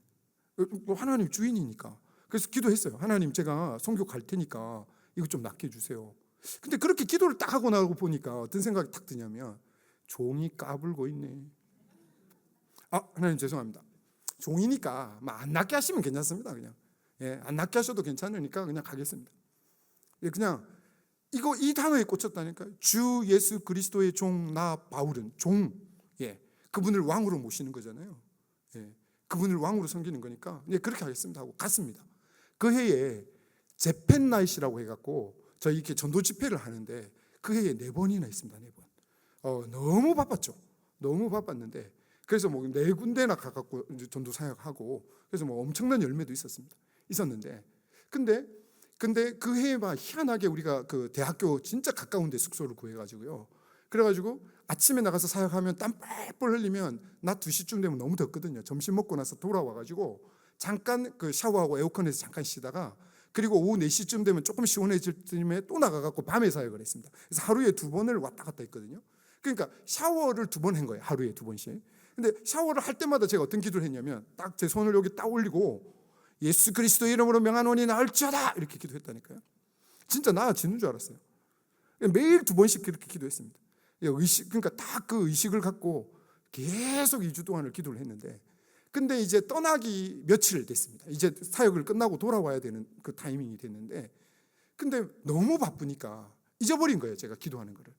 하나님 주인이니까. 그래서 기도했어요. 하나님 제가 선교 갈 테니까 이거 좀 낫게 해주세요. 근데 그렇게 기도를 딱 하고 나고 보니까 어떤 생각이 딱 드냐면 종이 까불고 있네. 하나님 죄송합니다. 종이니까 안 낫게 하시면 괜찮습니다. 그냥 안 낫게 하셔도 괜찮으니까 그냥 가겠습니다. 그냥 이 단어에 꽂혔다니까요. 주 예수 그리스도의 종 나 바울은 종, 그분을 왕으로 모시는 거잖아요. 그분을 왕으로 섬기는 거니까 그렇게 하겠습니다 하고 갔습니다. 그 해에 재팬 나잇이라고 해갖고 저희 이렇게 전도 집회를 하는데 그 해에 4번이나 있습니다. 4번. 너무 바빴죠. 너무 바빴는데 그래서 뭐 4군데나 가갖고 전도 사역하고 그래서 뭐 엄청난 열매도 있었는데 근데 그 해에 막 희한하게 우리가 그 대학교 진짜 가까운 데 숙소를 구해가지고요. 그래가지고 아침에 나가서 사역하면 땀 뻘뻘 흘리면 낮 2시쯤 되면 너무 덥거든요. 점심 먹고 나서 돌아와가지고 잠깐 그 샤워하고 에어컨에서 잠깐 쉬다가 그리고 오후 4시쯤 되면 조금 시원해질 쯤에 또 나가갖고 밤에 사역을 했습니다. 그래서 하루에 2번을 왔다 갔다 했거든요. 그러니까 샤워를 2번 한 거예요. 하루에 2번씩. 근데 샤워를 할 때마다 제가 어떤 기도를 했냐면 딱 제 손을 여기 딱 올리고 예수 그리스도 이름으로 명하노니 나을지어다 이렇게 기도했다니까요. 진짜 나아지는 줄 알았어요. 매일 2번씩 그렇게 기도했습니다. 그러니까 딱 그 의식을 갖고 계속 2주 동안을 기도를 했는데 근데 이제 떠나기 며칠 됐습니다. 이제 사역을 끝나고 돌아와야 되는 그 타이밍이 됐는데 근데 너무 바쁘니까 잊어버린 거예요. 제가 기도하는 거를.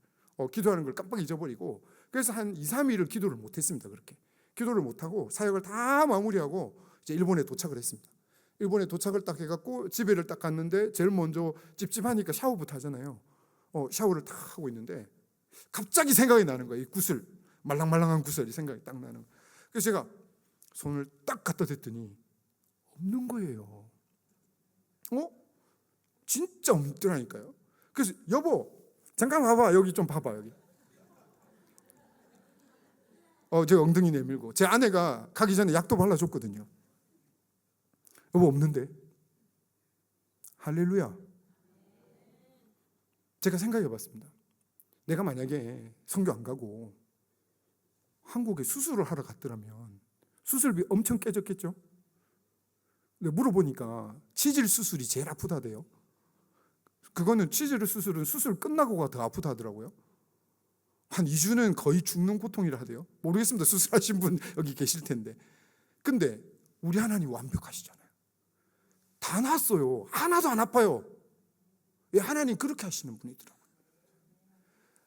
기도하는 걸 깜빡 잊어버리고 그래서 한 2, 3일을 기도를 못했습니다. 그렇게 기도를 못하고 사역을 다 마무리하고 이제 일본에 도착을 했습니다. 일본에 도착을 딱 해갖고 집에를 딱 갔는데 제일 먼저 찝찝하니까 샤워부터 하잖아요. 샤워를 딱 하고 있는데 갑자기 생각이 나는 거예요. 이 구슬, 말랑말랑한 구슬이 생각이 딱 나는 거예요. 그래서 제가 손을 딱 갖다 댔더니 없는 거예요. 진짜 없더라니까요. 그래서 여보 잠깐 봐봐. 여기 좀 봐봐. 여기. 제가 엉덩이 내밀고 제 아내가 가기 전에 약도 발라줬거든요. 여보 없는데. 할렐루야. 제가 생각해봤습니다. 내가 만약에 선교 안 가고 한국에 수술을 하러 갔더라면 수술비 엄청 깨졌겠죠? 근데 물어보니까 치질 수술이 제일 아프다대요. 그거는 치질 수술은 수술 끝나고가 더 아프다 하더라고요. 한 2주는 거의 죽는 고통이라 하대요. 모르겠습니다. 수술하신 분 여기 계실 텐데. 근데 우리 하나님 완벽하시잖아요. 다 나았어요. 하나도 안 아파요. 하나님 그렇게 하시는 분이더라고요.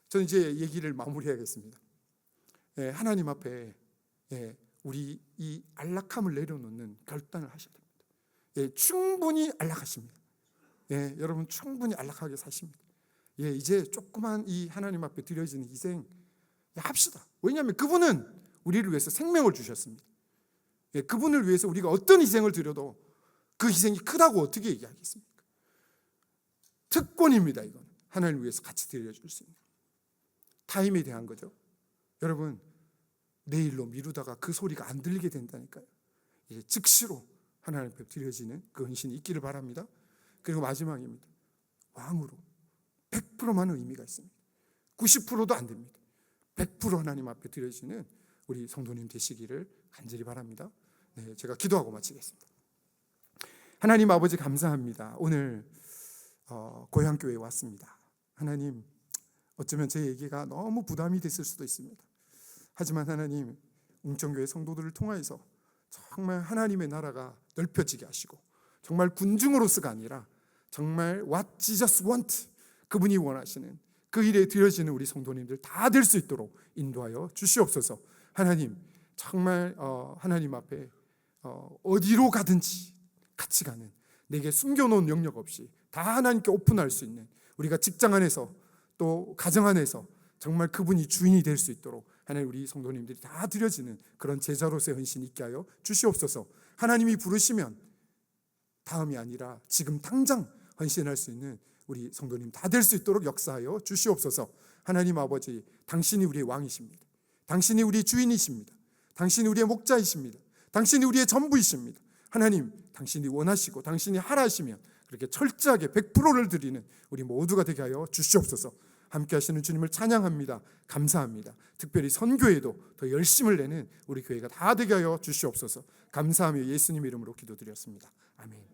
저는 이제 얘기를 마무리하겠습니다. 하나님 앞에 우리 이 안락함을 내려놓는 결단을 하셔야 됩니다. 충분히 안락하십니다. 여러분 충분히 안락하게 사십니다. 이제 조그만 이 하나님 앞에 드려지는 희생 합시다. 왜냐하면 그분은 우리를 위해서 생명을 주셨습니다. 그분을 위해서 우리가 어떤 희생을 드려도 그 희생이 크다고 어떻게 얘기하겠습니까? 특권입니다. 이건 하나님을 위해서 같이 드려줄 수 있는 타임에 대한 거죠. 여러분 내일로 미루다가 그 소리가 안 들리게 된다니까요. 즉시로 하나님 앞에 드려지는 그 헌신이 있기를 바랍니다. 그리고 마지막입니다. 왕으로 100%만 의미가 있습니다. 90%도 안 됩니다. 100% 하나님 앞에 드려지는 우리 성도님 되시기를 간절히 바랍니다. 제가 기도하고 마치겠습니다. 하나님 아버지 감사합니다. 오늘 고향교회에 왔습니다. 하나님 어쩌면 제 얘기가 너무 부담이 됐을 수도 있습니다. 하지만 하나님 웅천교회 성도들을 통하여서 정말 하나님의 나라가 넓혀지게 하시고 정말 군중으로서가 아니라 정말 What Jesus want 그분이 원하시는 그 일에 드려지는 우리 성도님들 다 될 수 있도록 인도하여 주시옵소서. 하나님 정말 하나님 앞에 어디로 가든지 같이 가는 내게 숨겨놓은 영역 없이 다 하나님께 오픈할 수 있는 우리가 직장 안에서 또 가정 안에서 정말 그분이 주인이 될 수 있도록 하나님 우리 성도님들이 다 드려지는 그런 제자로서의 헌신이 있게 하여 주시옵소서. 하나님이 부르시면 다음이 아니라 지금 당장 헌신할 수 있는 우리 성도님 다 될 수 있도록 역사하여 주시옵소서. 하나님 아버지 당신이 우리의 왕이십니다. 당신이 우리의 주인이십니다. 당신이 우리의 목자이십니다. 당신이 우리의 전부이십니다. 하나님 당신이 원하시고 당신이 하라 하시면 그렇게 철저하게 100%를 드리는 우리 모두가 되게 하여 주시옵소서. 함께 하시는 주님을 찬양합니다. 감사합니다. 특별히 선교에도 더 열심을 내는 우리 교회가 다 되게 하여 주시옵소서. 감사하며 예수님 이름으로 기도드렸습니다. 아멘.